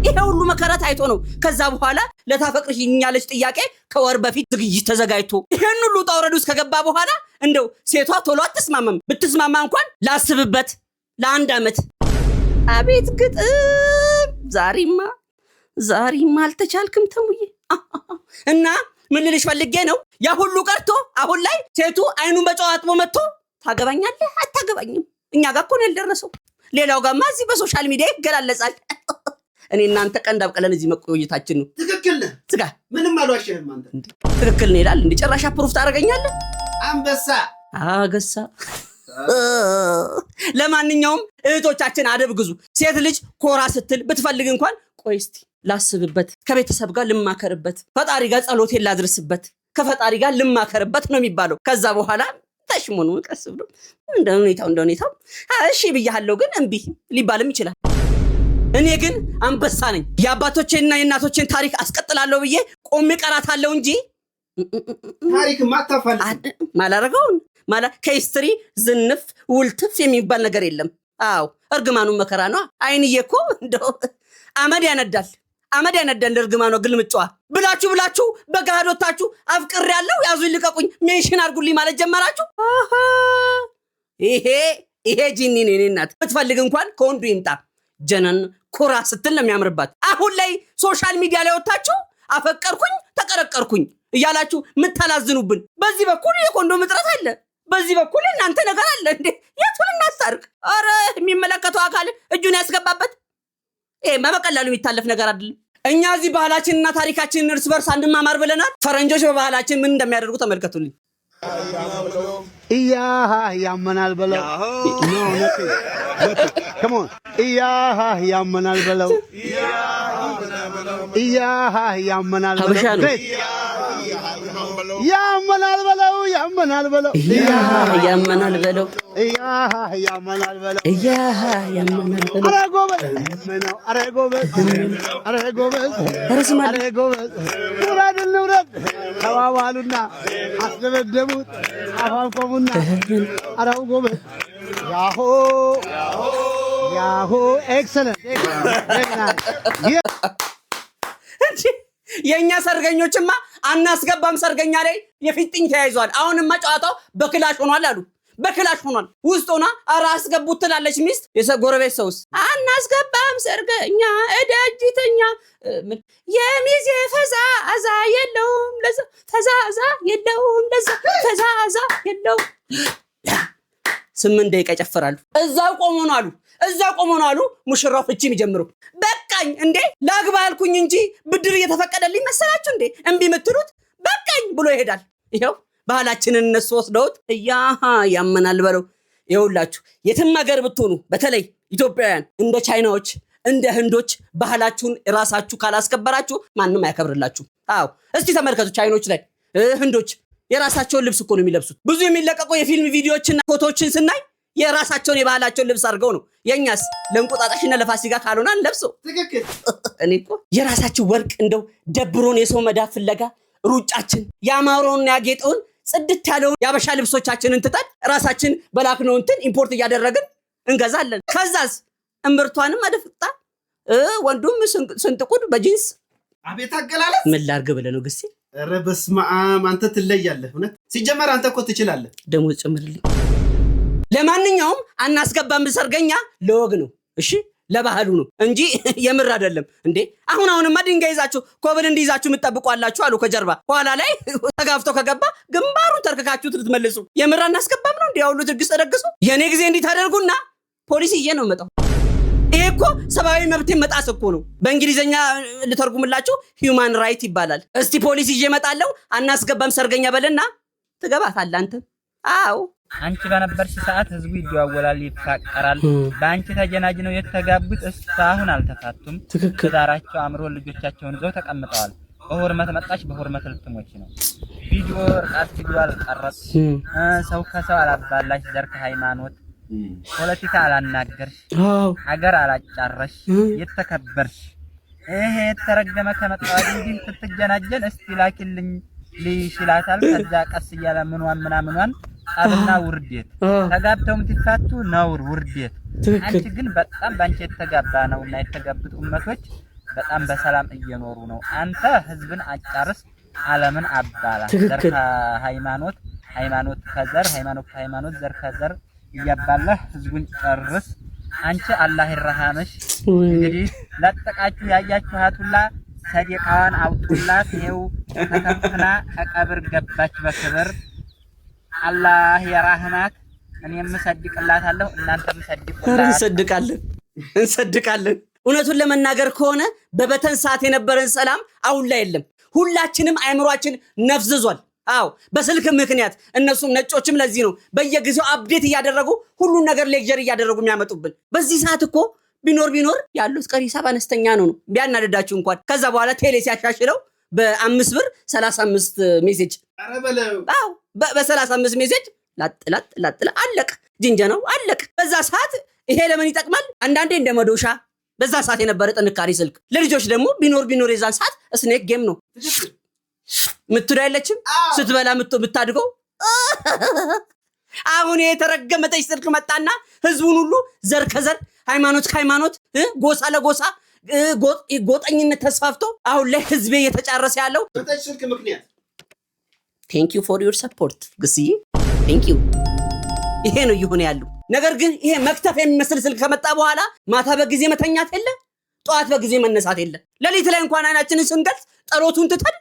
ይሄ ሁሉ መከራ ታይቶ ነው ከዛ በኋላ ለታፈቅርሽኛለች ጥያቄ ከወር በፊት ዝግጅት ተዘጋጅቶ ይሄን ሁሉ ጣውረዱ እስከገባ በኋላ እንደው ሴቷ ቶሎ አትስማማም። ብትስማማ እንኳን ላስብበት ለአንድ ዓመት። አቤት ግጥም! ዛሬማ አልተቻልክም ተሙዬ። እና ምን ልልሽ ፈልጌ ነው ያ ሁሉ ቀርቶ አሁን ላይ ሴቱ አይኑን በጨው አጥቦ መጥቶ ታገባኛለህ አታገባኝም። እኛ ጋር እኮ ነው ያልደረሰው። ሌላው ጋርማ እዚህ በሶሻል ሚዲያ ይገላለጻል። እኔ እናንተ ቀንድ አብቀለን እዚህ መቆየታችን ነው። ትክክል ነህ። ስጋ ምንም አልዋሸህም አንተ። ትክክል ነው ይላል እንዴ? ጭራሽ ፕሩፍ ታደርገኛለህ? አንበሳ አገሳ። ለማንኛውም እህቶቻችን አደብ ግዙ። ሴት ልጅ ኮራ ስትል ብትፈልግ እንኳን ቆይ እስቲ ላስብበት፣ ከቤተሰብ ጋር ልማከርበት፣ ፈጣሪ ጋር ጸሎቴን ላድርስበት፣ ከፈጣሪ ጋር ልማከርበት ነው የሚባለው። ከዛ በኋላ ተሽሞኑ ቀስ ብሎ እንደ ሁኔታው እሺ ብያለሁ ግን እምቢ ሊባልም ይችላል። እኔ ግን አንበሳ ነኝ። የአባቶቼና የእናቶቼን ታሪክ አስቀጥላለሁ ብዬ ቆሜ ቀራታለሁ እንጂ ታሪክ ማታፋል ማላረገውን ከሂስትሪ ዝንፍ ውልትፍ የሚባል ነገር የለም። አዎ እርግማኑ መከራ ነው። አይንዬ እኮ እንደው አመድ ያነዳል እርግማኑ ግልምጫዋ ብላችሁ በጋዶታችሁ አፍቅሬያለሁ ያዙ ይልቀቁኝ ሜንሽን አድርጉልኝ ማለት ጀመራችሁ። ይሄ ጂኒ ነው የኔ እናት። ብትፈልግ እንኳን ከወንዱ ይምጣ ጀነን ኮራ ስትል ነው የሚያምርባት። አሁን ላይ ሶሻል ሚዲያ ላይ ወጣችሁ አፈቀርኩኝ ተቀረቀርኩኝ እያላችሁ ምታላዝኑብን። በዚህ በኩል የኮንዶም እጥረት አለ፣ በዚህ በኩል እናንተ ነገር አለ እንዴ? የቱን እናስታርቅ? አረ የሚመለከተው አካል እጁን ያስገባበት። በቀላሉ የሚታለፍ ነገር አይደለም። እኛ እዚህ ባህላችንና ታሪካችንን እርስ በርስ አንማማር ብለናል። ፈረንጆች በባህላችን ምን እንደሚያደርጉ ተመልከቱልኝ። ኢያሃ ያመናል በለው Come on. Iyaha yamanal below. Iyaha yamanal below. Yamanal below. Yamanal below. Iyaha yamanal below. Iyaha yamanal below. Iyaha yamanal below. Aregobel. Nurad. Kawawaluna. Asnebedemut. Afamkomuna. Aregobel. Yahoo! Excellent. Very nice. Yeah. የኛ ሰርገኞችማ አናስገባም ሰርገኛ ላይ የፊጥኝ ተያይዟል። አሁንማ ጨዋታው በክላሽ ሆኗል አሉ። በክላሽ ሆኗል። ውስጥ ሆና ኧረ አስገቡት ትላለች ሚስት። የጎረቤት ሰውስ አናስገባም ሰርገኛ እደጅተኛ የሚዜ ፈዛዛ የለውም ለዛ ፈዛዛ የለውም ለዛ ፈዛዛ የለውም። 8 ደቂቃ ይጨፍራሉ። እዛው ቆሞ ነው አሉ ሙሽራው ፍቺ የሚጀምሩ። በቃኝ እንዴ ላግባ አልኩኝ እንጂ ብድር እየተፈቀደልኝ መሰላችሁ እንዴ እምቢ የምትሉት? በቃኝ ብሎ ይሄዳል። ይሄው ባህላችንን እነሱ ወስደውት ያመናል በለው። ይኸውላችሁ የትም ሀገር ብትሆኑ በተለይ ኢትዮጵያውያን እንደ ቻይናዎች እንደ ህንዶች ባህላችሁን ራሳችሁ ካላስከበራችሁ ማንም አያከብርላችሁ። አዎ እስቲ ተመልከቱ ቻይኖች ላይ ህንዶች የራሳቸውን ልብስ እኮ ነው የሚለብሱት። ብዙ የሚለቀቁ የፊልም ቪዲዮዎችና ፎቶዎችን ስናይ የራሳቸውን የባህላቸውን ልብስ አድርገው ነው። የኛስ ለእንቁጣጣሽና ለፋሲካ ካልሆነ አንለብሶ። ትክክል። እኔ እኮ የራሳችን ወርቅ እንደው ደብሮን የሰው መዳፍ ፍለጋ ሩጫችን ያማረውና ያጌጠውን ጽድት ያለውን ያበሻ ልብሶቻችንን ትተን ራሳችን በላክነው እንትን ኢምፖርት እያደረግን እንገዛለን። ከዛስ እምብርቷንም አደፍጣ ወንዱም ስንጥቁድ በጂንስ። አቤት አገላለጽ! ምን ላድርግ ብለህ ነው ግሴ? ኧረ በስመ አብ አንተ ትለያለህ። እውነት ሲጀመር አንተ እኮ ትችላለህ። ደሞዝ ጨምርልኝ። ለማንኛውም አናስገባም ሰርገኛ ለወግ ነው እሺ፣ ለባህሉ ነው እንጂ የምር አይደለም እንዴ። አሁንማ ድንጋይ ይዛችሁ ኮብል እንዲይዛችሁ የምትጠብቋላችሁ አሉ ከጀርባ። ኋላ ላይ ተጋፍቶ ከገባ ግንባሩን ተርክካችሁት ልትመልሱ። የምር አናስገባም ነው እንዴ? ያውሉ ትግስት ተደግሱ። የኔ ጊዜ እንዲህ ታደርጉና ፖሊስ ይዤ ነው መጣው። ይሄ እኮ ሰብአዊ መብት መጣስ እኮ ነው። በእንግሊዘኛ ልተርጉምላችሁ ሂዩማን ራይት ይባላል። እስቲ ፖሊስ ይዤ መጣለው አናስገባም ሰርገኛ በልና ትገባታለህ አንተ። አዎ አንቺ በነበርሽ ሰዓት ህዝቡ ይደዋወላል፣ ይፋቀራል። በአንቺ ተጀናጅነው የተጋቡት እስካሁን አልተፋቱም። ትዳራቸው አምሮ ልጆቻቸውን ይዘው ተቀምጠዋል። በሁርመት መጣሽ፣ በሁርመት ልትሞች ነው። ቪዲዮ ርቃት ቪዲዮ አልቀረጽ፣ ሰው ከሰው አላባላሽ፣ ዘር ከሃይማኖት ፖለቲካ አላናገርሽ፣ ሀገር አላጫረሽ፣ የተከበርሽ። ይሄ የተረገመ ከመጣው እንግዲህ ስትጀናጀን እስቲ ላኪልኝ ሊሽላታል። ከዛ ቀስ እያለ ምኗን አብና ውርዴት ተጋብተውም ትፋቱ ነውር ውርዴት። አንቺ ግን በጣም ባንቺ የተጋባ ነውና የተጋቡት ኡመቶች በጣም በሰላም እየኖሩ ነው። አንተ ህዝብን አጫርስ፣ ዓለምን አባላ። ዘር ከሃይማኖት ሃይማኖት ከዘር ሃይማኖት ከሃይማኖት ዘር ከዘር እያባላህ ህዝቡን ጨርስ። አንቺ አላህ ይረሃመሽ። እንግዲህ ለጠቃችሁ ያያችኋቱላ ሰዲቃዋን አውጡላት። ይሄው ተከፍና ከቀብር ገባች በክብር። አላህ የራህማት። እኔም ሰድቅላታለሁ፣ እናንተም ሰድቁላት። እንሰድቃለን። እውነቱን ለመናገር ከሆነ በበተን ሰዓት የነበረን ሰላም አሁን ላይ የለም። ሁላችንም አይምሯችን ነፍዝዟል። አዎ በስልክ ምክንያት እነሱም ነጮችም ለዚህ ነው በየጊዜው አፕዴት እያደረጉ ሁሉን ነገር ሌክቸር እያደረጉ የሚያመጡብን። በዚህ ሰዓት እኮ ቢኖር ያሉት ቀሪ ሂሳብ አነስተኛ ነው ቢያናደዳችሁ እንኳን። ከዛ በኋላ ቴሌ ሲያሻሽለው በ5 ብር 35 ሜሴጅ። ኧረ በለው። አዎ በ35 ሜሴጅ ላጥላ አለቀ። ጅንጀናው አለቀ። በዛ ሰዓት ይሄ ለምን ይጠቅማል? አንዳንዴ እንደ መዶሻ በዛ ሰዓት የነበረ ጥንካሬ ስልክ። ለልጆች ደግሞ ቢኖር የዛን ሰዓት ስኔክ ጌም ነው። ምትዱ አይለችም ስትበላ ምታድገው። አሁን የተረገመጠች ስልክ መጣና ህዝቡን ሁሉ ዘር ከዘር ሃይማኖት ከሃይማኖት ጎሳ ለጎሳ ጎጠኝነት ተስፋፍቶ አሁን ላይ ህዝቤ እየተጫረሰ ያለው በታች ስልክ ምክንያት። ቴንክ ዩ ፎር ዩር ሰፖርት ግስዬ፣ ቴንክ ዩ። ይሄ ነው ይሁን ያለው ነገር። ግን ይሄ መክተፍ የሚመስል ስልክ ከመጣ በኋላ ማታ በጊዜ መተኛት የለ፣ ጠዋት በጊዜ መነሳት የለ። ሌሊት ላይ እንኳን አይናችንን ስንገልጽ ጸሎቱን ትተን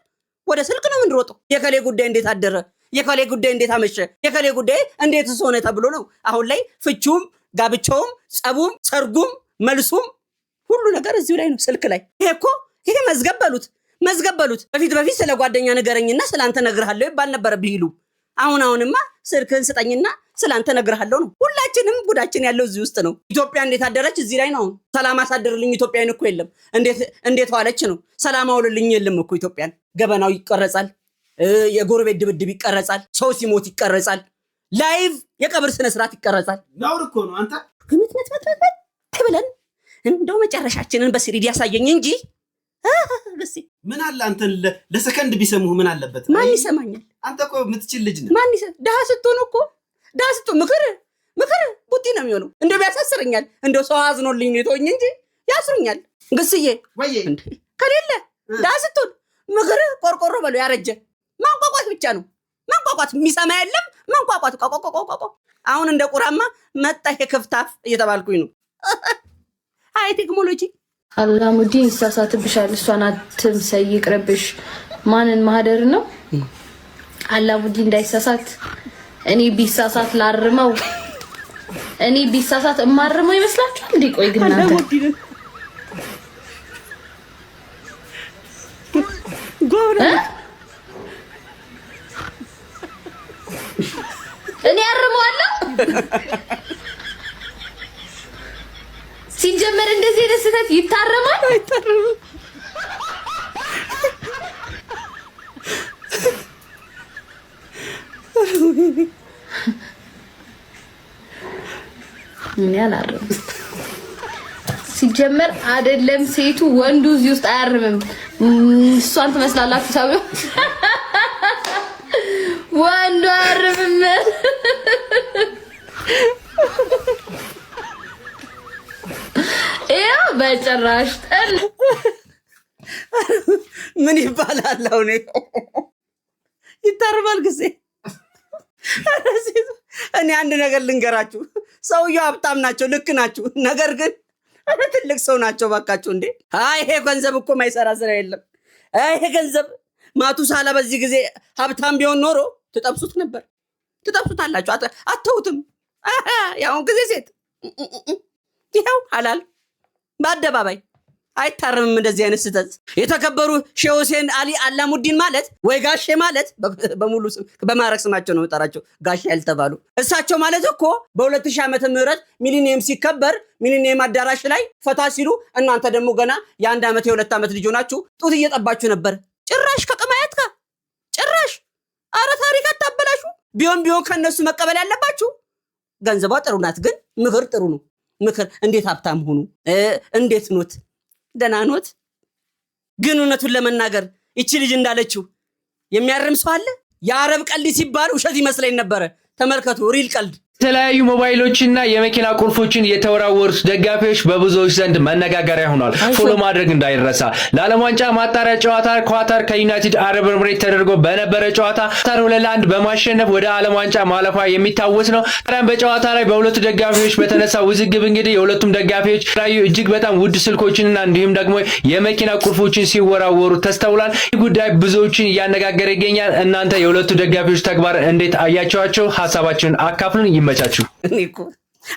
ወደ ስልክ ነው የምንሮጠው። የከሌ ጉዳይ እንዴት አደረ፣ የከሌ ጉዳይ እንዴት አመሸ፣ የከሌ ጉዳይ እንዴት ሆነ ተብሎ ነው አሁን ላይ ፍቹም፣ ጋብቻውም፣ ጸቡም፣ ሰርጉም፣ መልሱም ሁሉ ነገር እዚሁ ላይ ነው ስልክ ላይ። ይሄ መዝገበሉት። በፊት ስለ ጓደኛ ንገረኝና ስላንተ ነግርሃለሁ ይባል ነበር ቢሉ። አሁንማ ስልክህን ስጠኝና ስላንተ ነግርሃለሁ ነው። ሁላችንም ጉዳችን ያለው እዚህ ውስጥ ነው። ኢትዮጵያ እንዴት አደረች እዚህ ላይ ነው። ሰላም አሳደርልኝ ኢትዮጵያን እኮ የለም። እንዴት ዋለች ነው። ሰላም አውልልኝ የለም እኮ ኢትዮጵያን። ገበናው ይቀረጻል፣ የጎረቤት ድብድብ ይቀረጻል፣ ሰው ሲሞት ይቀረጻል፣ ላይቭ የቀብር ስነ ስርዓት ይቀረጻል። ነውር እኮ ነው። አንተ ብለን እንደው መጨረሻችንን በስሪድ ያሳየኝ እንጂ ምን አለ አንተን ለሰከንድ ቢሰሙህ ምን አለበት? ማን ይሰማኛል? አንተ እኮ የምትችል ልጅ ነህ። ማን ደሃ ስትሆን ምክር ቡጢ ነው የሚሆነው። እንደው ያሳስረኛል። እንደው ሰው አዝኖልኝ ነው የተወኝ እንጂ ያስሩኛል። ግስዬ ወይ ከሌለ ደሃ ስትሆን ምክር ቆርቆሮ በሉ ያረጀ ማንቋቋት ብቻ ነው ማንቋቋት የሚሰማ የለም ማንቋቋት ቆቆቆቆቆ አሁን እንደ ቁራማ መጣ የከፍታፍ እየተባልኩኝ ነው አይ ቴክኖሎጂ አላሙዲን ይሳሳትብሻል እሷን አትምሰይ ይቅርብሽ ማንን ማህደር ነው አላሙዲን እንዳይሳሳት እኔ ቢሳሳት ላርመው እኔ ቢሳሳት እማርመው ይመስላችኋል እንዴ ቆይ ግን እናንተ ጎራ እኔ አርመዋለሁ ሲጀመር እንደዚህ ደስተት ይታረማል አይታረም ምን ያላረም ሲጀመር አይደለም ሴቱ ወንዱ እዚህ ውስጥ አያርምም እሷን ትመስላላችሁ ታውቁ ወንዱ አያርምም ያው በጭራሽ ምን ይባላል አሁን ይታረማል ጊዜ እኔ አንድ ነገር ልንገራችሁ ሰውየው ሀብታም ናቸው ልክ ናችሁ ነገር ግን ትልቅ ሰው ናቸው ባካችሁ እንዴ አይ ይሄ ገንዘብ እኮ ማይሰራ ስራ የለም ይሄ ገንዘብ ማቱሳላ በዚህ ጊዜ ሀብታም ቢሆን ኖሮ ትጠብሱት ነበር ትጠብሱታላችሁ አተውትም ያው ጊዜ ሴት ይሄው ሐላል በአደባባይ አይታረምም እንደዚህ አይነት ስተት የተከበሩ ሼህ ሁሴን አሊ አላሙዲን ማለት ወይ ጋሼ ማለት በሙሉ ስም በማረክ ስማቸው ነው መጣራቸው ጋሼ ያልተባሉ እሳቸው ማለት እኮ በ2000 ዓመተ ምህረት ሚሊኒየም ሲከበር ሚሊኒየም አዳራሽ ላይ ፈታ ሲሉ እናንተ ደግሞ ገና የ1 ዓመት የ2 ዓመት ልጅ ሆናችሁ ጡት እየጠባችሁ ነበር ጭራሽ ከቀማያት ጋር ጭራሽ አረ ታሪክ አታበላሹ ቢሆን ከነሱ መቀበል ያለባችሁ ገንዘቧ ጥሩ ናት ግን ምክር ጥሩ ነው ምክር እንዴት ሀብታም ሆኑ እንዴት ኖት ደናኖት ግን እውነቱን ለመናገር እቺ ልጅ እንዳለችው የሚያርም ሰው አለ የአረብ ቀልድ ሲባል ውሸት ይመስለኝ ነበር ተመልከቱ ሪል ቀልድ የተለያዩ ሞባይሎችና የመኪና ቁልፎችን የተወራወሩት ደጋፊዎች በብዙዎች ዘንድ መነጋገሪያ ሆኗል ፎሎ ማድረግ እንዳይረሳ ለዓለም ዋንጫ ማጣሪያ ጨዋታ ኳታር ከዩናይትድ አረብ ኤሚሬት ተደርጎ በነበረ ጨዋታ ኳታር 2-1 በማሸነፍ ወደ ዓለም ዋንጫ ማለፏ የሚታወስ ነው ታዲያ በጨዋታ ላይ በሁለቱ ደጋፊዎች በተነሳ ውዝግብ እንግዲህ የሁለቱም ደጋፊዎች ላይ እጅግ በጣም ውድ ስልኮችንና እንዲሁም ደግሞ የመኪና ቁልፎችን ሲወራወሩ ተስተውሏል ይህ ጉዳይ ብዙዎችን እያነጋገረ ይገኛል እናንተ የሁለቱ ደጋፊዎች ተግባር እንዴት አያችኋቸው ሐሳባችሁን አካፍሉን ይመቻችሁ እኔ እኮ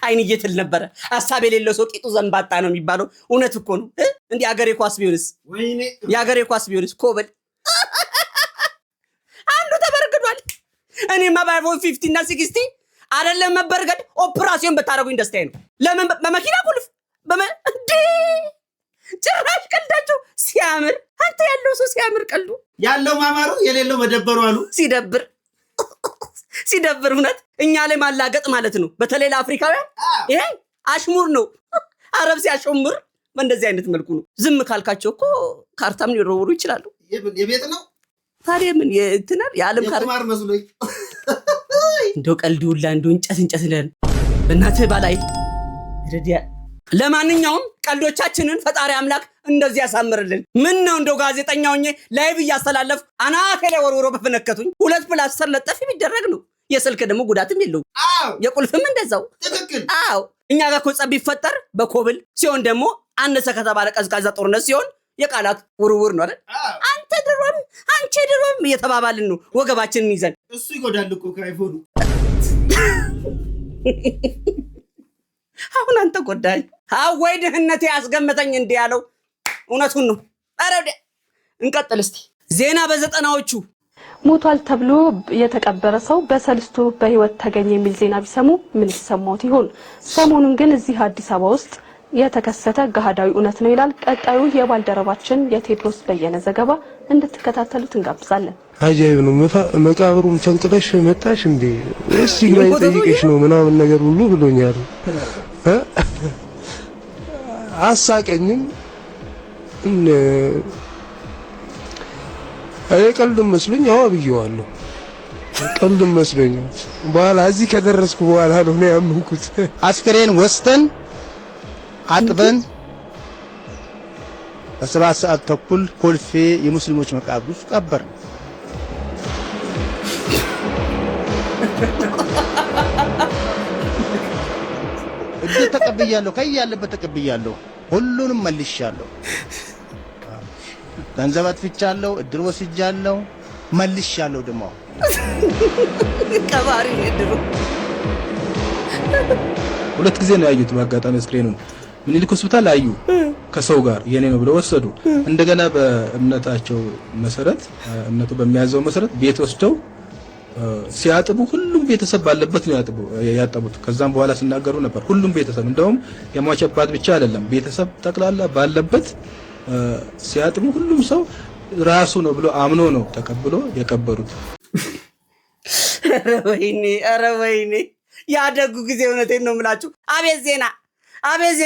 አይንዬ ትል ነበር ሐሳብ የሌለው ሰው ቂጡ ዘንባጣ ነው የሚባለው እውነት እኮ ነው እንዴ አገሬ ኳስ ቢሆንስ ወይኔ ያገሬ ኳስ ቢሆንስ ኮበል አንዱ ተበርግዷል እኔማ ባይፎን 50 እና 60 አይደለም መበርገድ ኦፕራሲዮን በታረጉኝ ደስታዬ ነው ለምን በመኪና ቁልፍ እንዴ ጭራሽ ቀልዳቸው ሲያምር አንተ ያለው ሰው ሲያምር ቀልዱ ያለው ማማሩ የሌለው መደበሩ አሉ ሲደብር እውነት እኛ ላይ ማላገጥ ማለት ነው በተለይ ለአፍሪካውያን ይሄ አሽሙር ነው አረብ ሲያሽሙር በእንደዚህ አይነት መልኩ ነው ዝም ካልካቸው እኮ ካርታም ሊወረውሩ ይችላሉ የቤት ነው ታዲያ ምን የትናል የዓለም ካርታ መስሎኝ እንደው ቀልድ ሁላ እንደው እንጨት ለን በእናትህ ባላይ ረዲያ ለማንኛውም ቀልዶቻችንን ፈጣሪ አምላክ እንደዚህ ያሳምርልን ምን ነው እንደው ጋዜጠኛውኝ ላይቭ ያስተላለፍ አናቴ ላይ ወርወሮ በፈነከቱኝ 2 ፕላስተር ለጠፊ ቢደረግ ነው የስልክ ደግሞ ጉዳትም የለው የቁልፍም እንደዛው ትክክል እኛ ጋር እኮ ጸብ ይፈጠር በኮብል ሲሆን ደግሞ አነሰ ከተባለ ቀዝቃዛ ጦርነት ሲሆን የቃላት ውርውር ነው አይደል አንተ ድሮም አንቺ ድሮም እየተባባልን ነው ወገባችንን ይዘን እሱ ይጎዳል እኮ ከአይፎኑ አሁን አንተ ጎዳኝ አወይ ድህነቴ ያስገመተኝ እንዴ ያለው እውነቱን ነው አረደ እንቀጥል እስቲ ዜና በዘጠናዎቹ ሞቷል ተብሎ የተቀበረ ሰው በሰልስቱ በህይወት ተገኘ የሚል ዜና ቢሰሙ ምን ይሰማዎት ይሆን ሰሞኑን ግን እዚህ አዲስ አበባ ውስጥ የተከሰተ ገሃዳዊ እውነት ነው ይላል ቀጣዩ የባልደረባችን የቴድሮስ በየነ ዘገባ እንድትከታተሉት እንጋብዛለን አጃይብ ነው መቃብሩን ፈንቅለሽ መጣሽ እንዴ እሺ ላይ ጠይቀሽ ነው ምናምን ነገር ሁሉ ብሎኛል አሳቀኝም ቀልድ መስሎኝ አዎ ብየዋለሁ ቀልድ መስሎኝ በኋላ እዚህ ከደረስኩ በኋላ ነው ያመንኩት አስክሬን ወስተን አጥበን በ7 ሰዓት ተኩል ኮልፌ የሙስሊሞች መቃብር ውስጥ ቀበር። እድል ተቀብያለሁ፣ ከያለበት ተቀብያለሁ፣ ሁሉንም መልሻለሁ። ገንዘብ አጥፍቻለሁ፣ እድል ወስጃለሁ፣ መልሻለሁ። ደግሞ ቀባሪ እድሩ 2 ጊዜ ነው ያዩት። በአጋጣሚ ስክሪኑን ምኒልክ ሆስፒታል አዩ ከሰው ጋር የኔ ነው ብለው ወሰዱ። እንደገና በእምነታቸው መሰረት እምነቱ በሚያዘው መሰረት ቤት ወስደው ሲያጥቡ ሁሉም ቤተሰብ ባለበት ነው ያጠቡት። ከዛም በኋላ ሲናገሩ ነበር ሁሉም ቤተሰብ እንደውም የሟች አባት ብቻ አይደለም ቤተሰብ ጠቅላላ ባለበት ሲያጥቡ ሁሉም ሰው ራሱ ነው ብሎ አምኖ ነው ተቀብሎ የቀበሩት። ኧረ ወይኔ ያደጉ ጊዜ እውነቴን ነው የምላችሁ። አቤት ዜና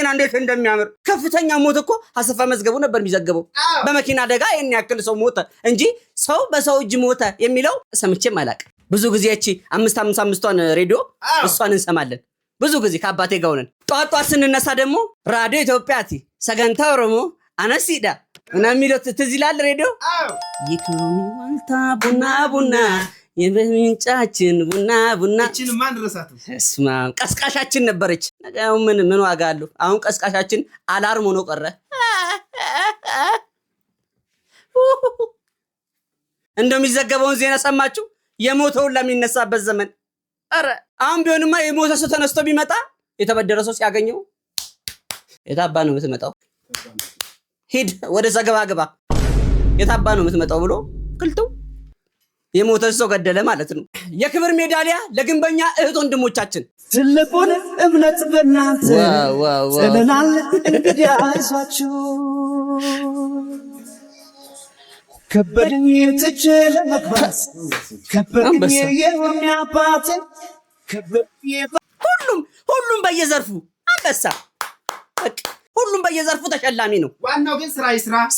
እንዴት እንደሚያምር። ከፍተኛ ሞት እኮ አሰፋ መዝገቡ ነበር የሚዘገበው። በመኪና አደጋ ይሄን ያክል ሰው ሞተ እንጂ ሰው በሰው እጅ ሞተ የሚለው ሰምቼም አላውቅም። ብዙ ጊዜ እቺ 555ቷን ሬዲዮ እሷን እንሰማለን። ብዙ ጊዜ ከአባቴ ጋር ሆነን ጧት ስንነሳ ደግሞ ራዲዮ ኢትዮጵያቲ ሰገንታ ኦሮሞ አነሲዳ እና የሚለው ትዝ ይላል ሬዲዮ። ኢኮኖሚ ዋልታ ቡና የምንጫችን ቡና እቺን ማን ረሳቱ? እስማ ቀስቃሻችን ነበረች። ነገው ምን ዋጋ አለው? አሁን ቀስቃሻችን አላርም ሆኖ ቀረ። እንደሚዘገበውን ዜና ሰማችሁ? የሞተውን ለሚነሳበት ዘመን። አረ አሁን ቢሆንማ የሞተ ሰው ተነስቶ ቢመጣ የተበደረ ሰው ሲያገኘው የታባ ነው የምትመጣው? ሂድ ወደ ዘገባ ግባ፣ የታባ ነው የምትመጣው ብሎ ክልቱ የሞተ ሰው ገደለ ማለት ነው። የክብር ሜዳሊያ ለግንበኛ እህት ወንድሞቻችን። ትልቁን እምነት በእናንተ ጥለናል፣ እንግዲህ አይዟችሁ። ከበድኝ ትቼ ለመግባት ከበድኝ የሆነ አባቴ ሁሉም በየዘርፉ አንበሳ፣ ሁሉም በየዘርፉ ተሸላሚ ነው። ዋናው ግን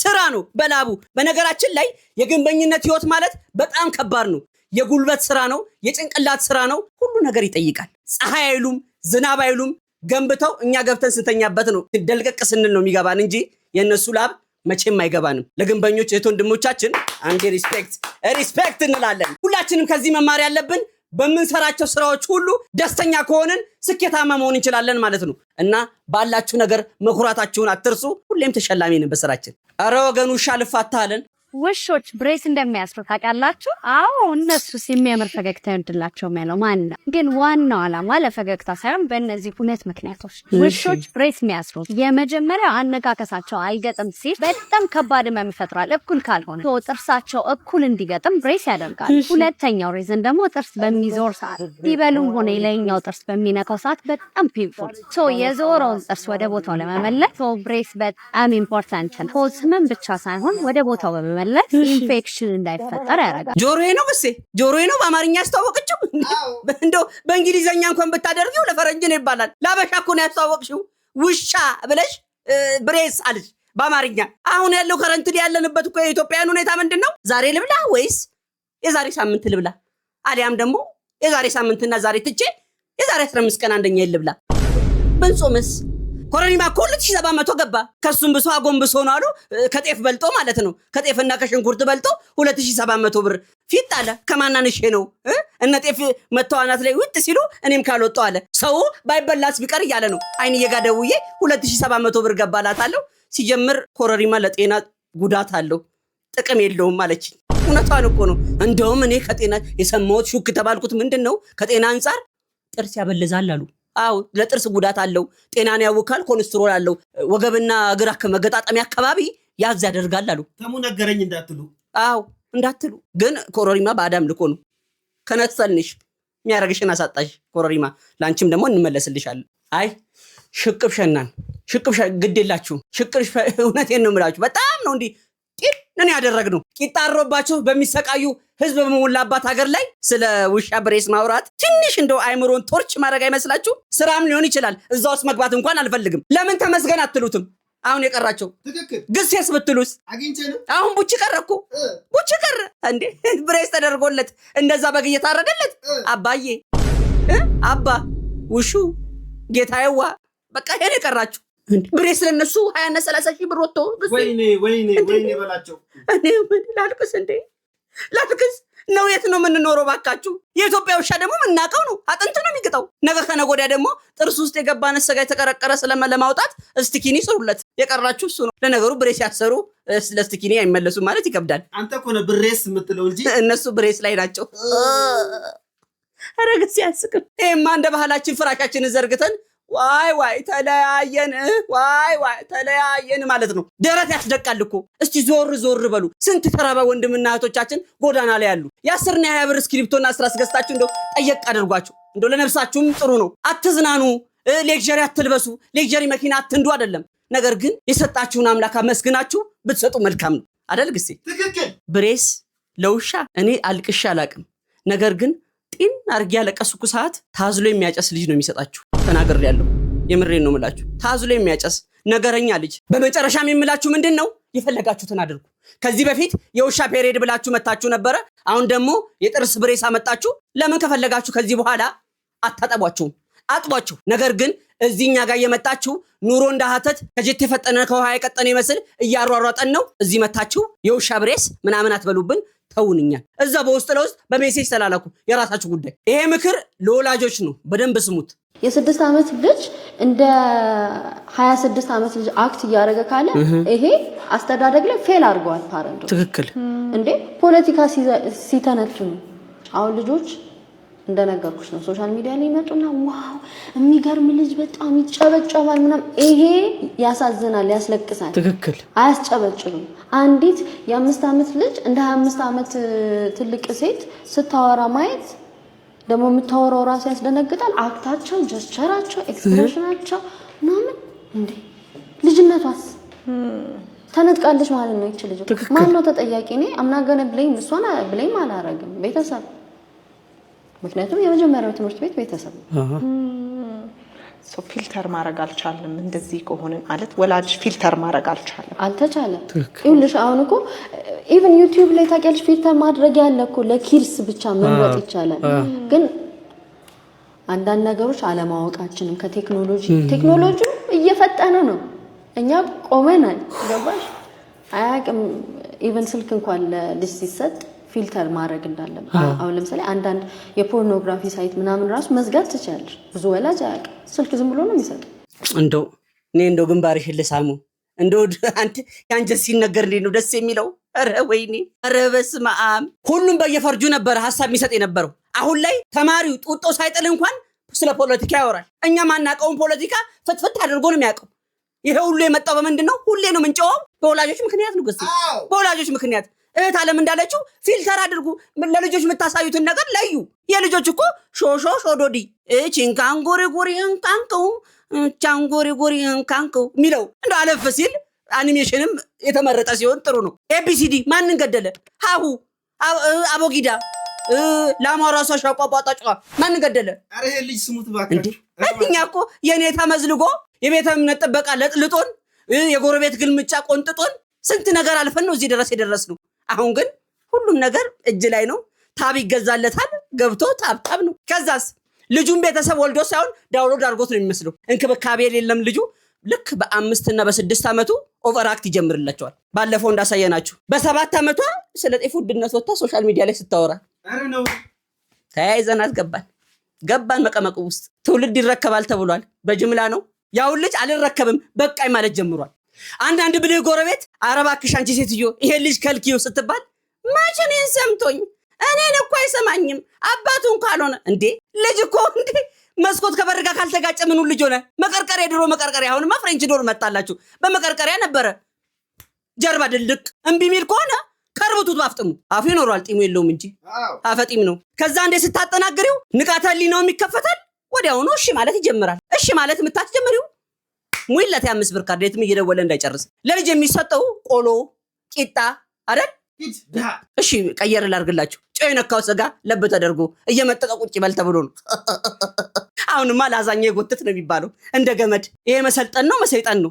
ስራ ነው በላቡ። በነገራችን ላይ የግንበኝነት ህይወት ማለት በጣም ከባድ ነው። የጉልበት ስራ ነው፣ የጭንቅላት ስራ ነው። ሁሉ ነገር ይጠይቃል። ፀሐይ አይሉም ዝናብ አይሉም። ገንብተው እኛ ገብተን ስንተኛበት ነው ደልቀቅ ስንል ነው የሚገባን እንጂ የነሱ ላብ መቼም አይገባንም። ለግንበኞች እህት ወንድሞቻችን አንዴ ሪስፔክት እንላለን። ሁላችንም ከዚህ መማር ያለብን በምንሰራቸው ስራዎች ሁሉ ደስተኛ ከሆነን ስኬታማ መሆን እንችላለን ማለት ነው። እና ባላችሁ ነገር መኩራታችሁን አትርሱ። ሁሌም ተሸላሚ ነን በስራችን። አረ ወገኑ ሻልፋታ አለን። ውሾች ብሬስ እንደሚያስሩ ታውቃላችሁ? አዎ እነሱስ የሚያምር ፈገግታ ይወድላቸው የሚያለው ማን ነው? ግን ዋናው ዓላማ ለፈገግታ ሳይሆን በእነዚህ ሁለት ምክንያቶች ውሾች ብሬስ የሚያስሩ። የመጀመሪያው አነካከሳቸው አይገጥም ሲል በጣም ከባድ ህመም ይፈጥራል። እኩል ካልሆነ ጥርሳቸው እኩል እንዲገጥም ብሬስ ያደርጋል። ሁለተኛው ሪዝን ደግሞ ጥርስ በሚዞር ሰዓት ሲበሉም ሆነ የላይኛው ጥርስ በሚነካው ሰዓት በጣም ፔንፉል የዞረውን ጥርስ ወደ ቦታው ለመመለስ ብሬስ በጣም ኢምፖርታንት ነው። ህመም ብቻ ሳይሆን ወደ ቦታው በመመለስ ኢንፌክሽን እንዳይፈጠር ያደርጋል። ጆሮዬ ነው በአማርኛ ያስተዋወቅችው። እንደው በእንግሊዘኛ እንኳን ብታደርጊው ለፈረንጅ ነው ይባላል። ላበሻ እኮ ነው ያስተዋወቅሽው። ውሻ ብለሽ ብሬስ አለሽ በአማርኛ። አሁን ያለው ከረንት ያለንበት እኮ የኢትዮጵያን ሁኔታ ምንድነው? ዛሬ ልብላ ወይስ የዛሬ ሳምንት ልብላ? አሊያም ደግሞ የዛሬ ሳምንትና ዛሬ ትቼ የዛሬ 15 ቀን አንደኛ ልብላ? ብንጾምስ? ኮረሪማ እኮ 2700 ገባ። ከሱም ብሶ አጎንብሶ ነው አሉ። ከጤፍ በልጦ ማለት ነው። ከጤፍና ከሽንኩርት በልጦ 2700 ብር ፊት አለ። ከማናንሽ ነው እነ ጤፍ መተዋናት ላይ ውጥ ሲሉ እኔም ካልወጣው አለ። ሰው ባይበላስ ቢቀር እያለ ነው። አይን የጋደውዬ 2700 ብር ገባላታለሁ። ሲጀምር ኮረሪማ ለጤና ጉዳት አለው፣ ጥቅም የለውም አለች። እውነቷን እኮ ነው። እንደውም እኔ ከጤና የሰማሁት ሹክ ተባልኩት። ምንድነው ከጤና አንፃር ጥርስ ያበለዛል አሉ። አው ለጥርስ ጉዳት አለው፣ ጤናን ያውካል፣ ኮሌስትሮል አለው፣ ወገብና እግር መገጣጠሚያ አካባቢ ያዝ ያደርጋል አሉ። ተሙ ነገረኝ እንዳትሉ። አው እንዳትሉ። ግን ኮረሪማ በአዳም ልኮ ነው። ከነሰልንሽ የሚያረግሽን አሳጣሽ ኮረሪማ። ላንቺም ደግሞ እንመለስልሻለን። አይ ሽቅብ ግዴላችሁ። ሽቅብ እውነቴን ነው የምላችሁ። በጣም ነው እንዲህ ጤነን ያደረግነው። ቂጣሮባችሁ በሚሰቃዩ ህዝብ በመሞላባት ሀገር ላይ ስለ ውሻ ብሬስ ማውራት ትንሽ እንደው አይምሮን ቶርች ማድረግ አይመስላችሁ? ስራም ሊሆን ይችላል። እዛ ውስጥ መግባት እንኳን አልፈልግም። ለምን ተመስገን አትሉትም? አሁን የቀራቸው ግሴስ ብትሉስ? አሁን ቡቺ ቀረኩ። ቡቺ ቀረ እንዴ? ብሬስ ተደርጎለት እንደዛ በግ እየታረደለት አባዬ አባ ውሹ ጌታዬዋ በቃ ይሄን የቀራችሁ ብሬስ ለነሱ 20 እና 30 ሺህ ብር ወጥቶ ወይኔ በላቸው። እኔ ምን ላልቅስ እንዴ? ላልቅስ ነው? የት ነው የምንኖረው ባካችሁ? የኢትዮጵያ ውሻ ደግሞ የምናውቀው ነው፣ አጥንት ነው የሚግጠው። ነገ ከነገ ወዲያ ደግሞ ጥርስ ውስጥ የገባ ነሰጋ የተቀረቀረ ለማውጣት ስቲኪኒ ስሩለት። የቀራችሁ እሱ ነው። ለነገሩ ብሬስ ያሰሩ ለስቲኪኒ አይመለሱም ማለት ይከብዳል። አንተ እኮ ነው ብሬስ የምትለው እንጂ እነሱ ብሬስ ላይ ናቸው። ኧረ ግን ሲያስቅም። ይሄማ እንደ ባህላችን ፍራሻችንን ዘርግተን ዋይ ተለያየን፣ ዋይ ተለያየን ማለት ነው። ደረት ያስደቃል እኮ። እስቲ ዞር በሉ። ስንት ተራባ ወንድምና እህቶቻችን ጎዳና ላይ ያሉ። የ10 እና 20 ብር እስክሪፕቶና እስራስ ገዝታችሁ እንደው ጠየቅ አድርጓችሁ። እንደው ለነፍሳችሁም ጥሩ ነው። አትዝናኑ፣ ሌክዠሪ አትልበሱ፣ ሌክዠሪ መኪና አትንዱ አይደለም። ነገር ግን የሰጣችሁን አምላክ አመስግናችሁ ብትሰጡ መልካም ነው አይደል? ግሴ ትክክል። ብሬስ ለውሻ እኔ አልቅሻ አላቅም። ነገር ግን ጢን አርጊ ያለቀስኩ ሰዓት ታዝሎ የሚያጨስ ልጅ ነው የሚሰጣችሁ። ተናግሬያለሁ። የምሬን ነው የምላችሁ። ታዝሎ የሚያጨስ ነገረኛ ልጅ። በመጨረሻም የምላችሁ ምንድነው? የፈለጋችሁትን አድርጉ። ከዚህ በፊት የውሻ ፔሬድ ብላችሁ መታችሁ ነበረ። አሁን ደግሞ የጥርስ ብሬስ አመጣችሁ። ለምን ከፈለጋችሁ ከዚህ በኋላ አታጠቧቸውም፣ አጥቧቸው። ነገር ግን እዚህኛ ጋር የመጣችሁ ኑሮ እንዳሃተት ከጀት የፈጠነ ከውሃ የቀጠነ ይመስል እያሯሯጠን ነው። እዚህ መታችሁ የውሻ ብሬስ ምናምን አትበሉብን። ተውንኛ እዛ በውስጥ ለውስጥ በሜሴጅ ተላላኩ። የራሳችሁ ጉዳይ። ይሄ ምክር ለወላጆች ነው። በደንብ ስሙት። የ6 ዓመት ልጅ እንደ 26 ዓመት ልጅ አክት እያደረገ ካለ ይሄ አስተዳደግ ላይ ፌል አድርገዋል ፓረንቶች። ትክክል እንዴ? ፖለቲካ ሲተነትኑ አሁን ልጆች እንደነገርኩሽ ነው ሶሻል ሚዲያ ላይ ይመጡና ዋው የሚገርም ልጅ በጣም ይጨበጨባል ምናምን። ይሄ ያሳዝናል፣ ያስለቅሳል። ትክክል። አያስጨበጭብም። አንዲት የ5 ዓመት ልጅ እንደ 25 ዓመት ትልቅ ሴት ስታወራ ማየት ደግሞ የምታወራው ራሱ ያስደነግጣል። አክታቸው፣ ጀስቸራቸው፣ ኤክስፕሬሽናቸው ምናምን እንዴ ልጅነቷስ ተነጥቃለች ማለት ነው። ይች ልጅ ማን ነው ተጠያቂ? እኔ አምናገነ ብለኝ እሷን ብለኝ አላረግም፣ ቤተሰብ። ምክንያቱም የመጀመሪያው ትምህርት ቤት ቤተሰብ ሶ ፊልተር ማድረግ አልቻለም። እንደዚህ ከሆነ ማለት ወላጅ ፊልተር ማድረግ አልተቻለም። ይኸውልሽ አሁን እኮ ኢቭን ዩቲዩብ ላይ ታውቂያለሽ ፊልተር ማድረግ ያለ እኮ ለኪድስ ብቻ መምረጥ ይቻላል። ግን አንዳንድ ነገሮች አለማወቃችንም ቴክኖሎጂ እየፈጠነ ነው፣ እኛ ቆመናል። ገባሽ? አያውቅም። ኢቭን ስልክ እንኳን ለልጅ ሲሰጥ ፊልተር ማድረግ እንዳለበት። አሁን ለምሳሌ አንዳንድ የፖርኖግራፊ ሳይት ምናምን ራሱ መዝጋት ትችላለሽ። ብዙ ወላጅ አያውቅም። ስልክ ዝም ብሎ ነው የሚሰጠው። እንደው ግንባርሽን ልሳሙ። እንደው አንተ ያንጀት ሲነገር እንዴት ነው ደስ የሚለው! ኧረ ወይኔ! ኧረ በስመ አብ! ሁሉም በየፈርጁ ነበር ሐሳብ የሚሰጥ የነበረው። አሁን ላይ ተማሪው ጡጦ ሳይጥል እንኳን ስለ ፖለቲካ ያወራል። እኛ ማናውቀውን ፖለቲካ ፍትፍት አድርጎ ነው የሚያውቀው። ይሄ ሁሉ የመጣው በምንድነው? ሁሌ ነው ምንጨው በወላጆች ምክንያት ነው። ገስ በወላጆች ምክንያት እህት አለም እንዳለችው ፊልተር አድርጉ። ለልጆች የምታሳዩትን ነገር ለዩ። የልጆች እኮ ሾሾ ሾዶዲ ቺንካንጎሪ ጎሪ እንካንከው ቻንጎሪ እንካንከው ሚለው እንደ አለፈ ሲል አኒሜሽንም የተመረጠ ሲሆን ጥሩ ነው። ኤቢሲዲ ማንን ገደለ? ሃሁ አቦጊዳ ላማራሷ ሻቋቋጣጫ ማንን ገደለ? አረ ይሄ ልጅ ስሙት ባካችሁ። እኛ እኮ የኔታ መዝልጎ የቤተ እምነት ጥበቃ ለጥልጦን የጎረቤት ግልምጫ ቆንጥጦን ስንት ነገር አልፈን ነው እዚህ ድረስ የደረስነው። አሁን ግን ሁሉም ነገር እጅ ላይ ነው። ታብ ይገዛለታል፣ ገብቶ ታብታብ ነው። ከዛስ ልጁን ቤተሰብ ወልዶ ሳይሆን ዳውንሎድ አድርጎት ነው የሚመስለው። እንክብካቤ የለም ልጁ። ልክ በ5 እና በ6 ዓመቱ ኦቨርአክት ይጀምርላቸዋል። ባለፈው እንዳሳየናችሁ በ7 ዓመቷ ስለ ጤፍ ውድነት ወጥታ ሶሻል ሚዲያ ላይ ስታወራ አረ ነው ተያይዘናት ገባን መቀመቁ ውስጥ። ትውልድ ይረከባል ተብሏል። በጅምላ ነው። ያው ልጅ አልረከብም በቃይ ማለት ጀምሯል። አንዳንድ ብልህ ጎረቤት አረባክሽ አንቺ ሴትዮ ይሄ ልጅ ከልኪዮ ስትባል ማቸኔን ሰምቶኝ እኔን እኮ አይሰማኝም አባቱን ካልሆነ እንዴ ልጅ እኮ እንዴ መስኮት ከበር ጋር ካልተጋጨ ምኑ ልጅ ሆነ? መቀርቀሪያ ድሮ መቀርቀሪያ አሁንማ ፍሬንች ዶር መጣላችሁ። በመቀርቀሪያ ነበረ ጀርባ ድልቅ እምቢ ሚል ከሆነ ከርቡቱት ባፍጥሙ። አፉ ይኖራል ጢሙ የለውም እንጂ አፈጢም ነው። ከዛ እንዴ ስታጠናግሪው ንቃተ ህሊናው ይከፈታል። ወዲያውኑ እሺ ማለት ይጀምራል። እሺ ማለት የምታስጀምሪው ሙይለት 5 ብር ካርድ የትም እየደወለ እንዳይጨርስ። ለልጅ የሚሰጠው ቆሎ ቂጣ አይደል? እሺ ቀየር ላርግላችሁ። ጨው የነካው ስጋ ለብ ተደርጎ እየመጠቀ ቁጭ ይበል ተብሎ ነው። አሁንማ ላዛኛ የጎተት ነው የሚባለው እንደ ገመድ። ይሄ መሰልጠን ነው መሰይጠን ነው?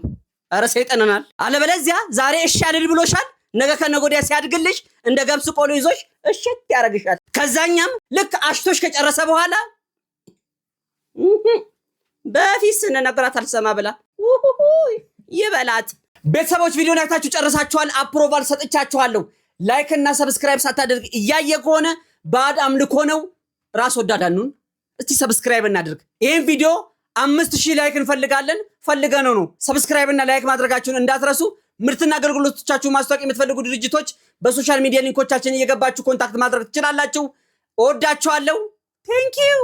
ኧረ ሰይጠንናል። አለበለዚያ ዛሬ እሺ አልል ብሎሻል፣ ነገ ከነገ ወዲያ ሲያድግልሽ እንደ ገብስ ቆሎ ይዞሽ እሽት ያረግሻል። ከዛኛም ልክ አሽቶሽ ከጨረሰ በኋላ በፊት ስንነግራት አልሰማ ብላ ይበላት። ቤተሰቦች ቪዲዮን አይታችሁ ጨርሳችኋል። አፕሮቫል ሰጥቻችኋለሁ። ላይክ እና ሰብስክራይብ ሳታደርግ እያየ ከሆነ ባድ አምልኮ ነው። ራስ ወዳዳኑን እስቲ ሰብስክራይብ እናድርግ። ይሄን ቪዲዮ 5000 ላይክ እንፈልጋለን። ፈልገነው ነው። ሰብስክራይብ እና ላይክ ማድረጋችሁን እንዳትረሱ። ምርትና አገልግሎቶቻችሁ ማስተዋወቅ የምትፈልጉ ድርጅቶች በሶሻል ሚዲያ ሊንኮቻችን እየገባችሁ ኮንታክት ማድረግ ትችላላችሁ። እወዳችኋለሁ። ቴንክ ዩ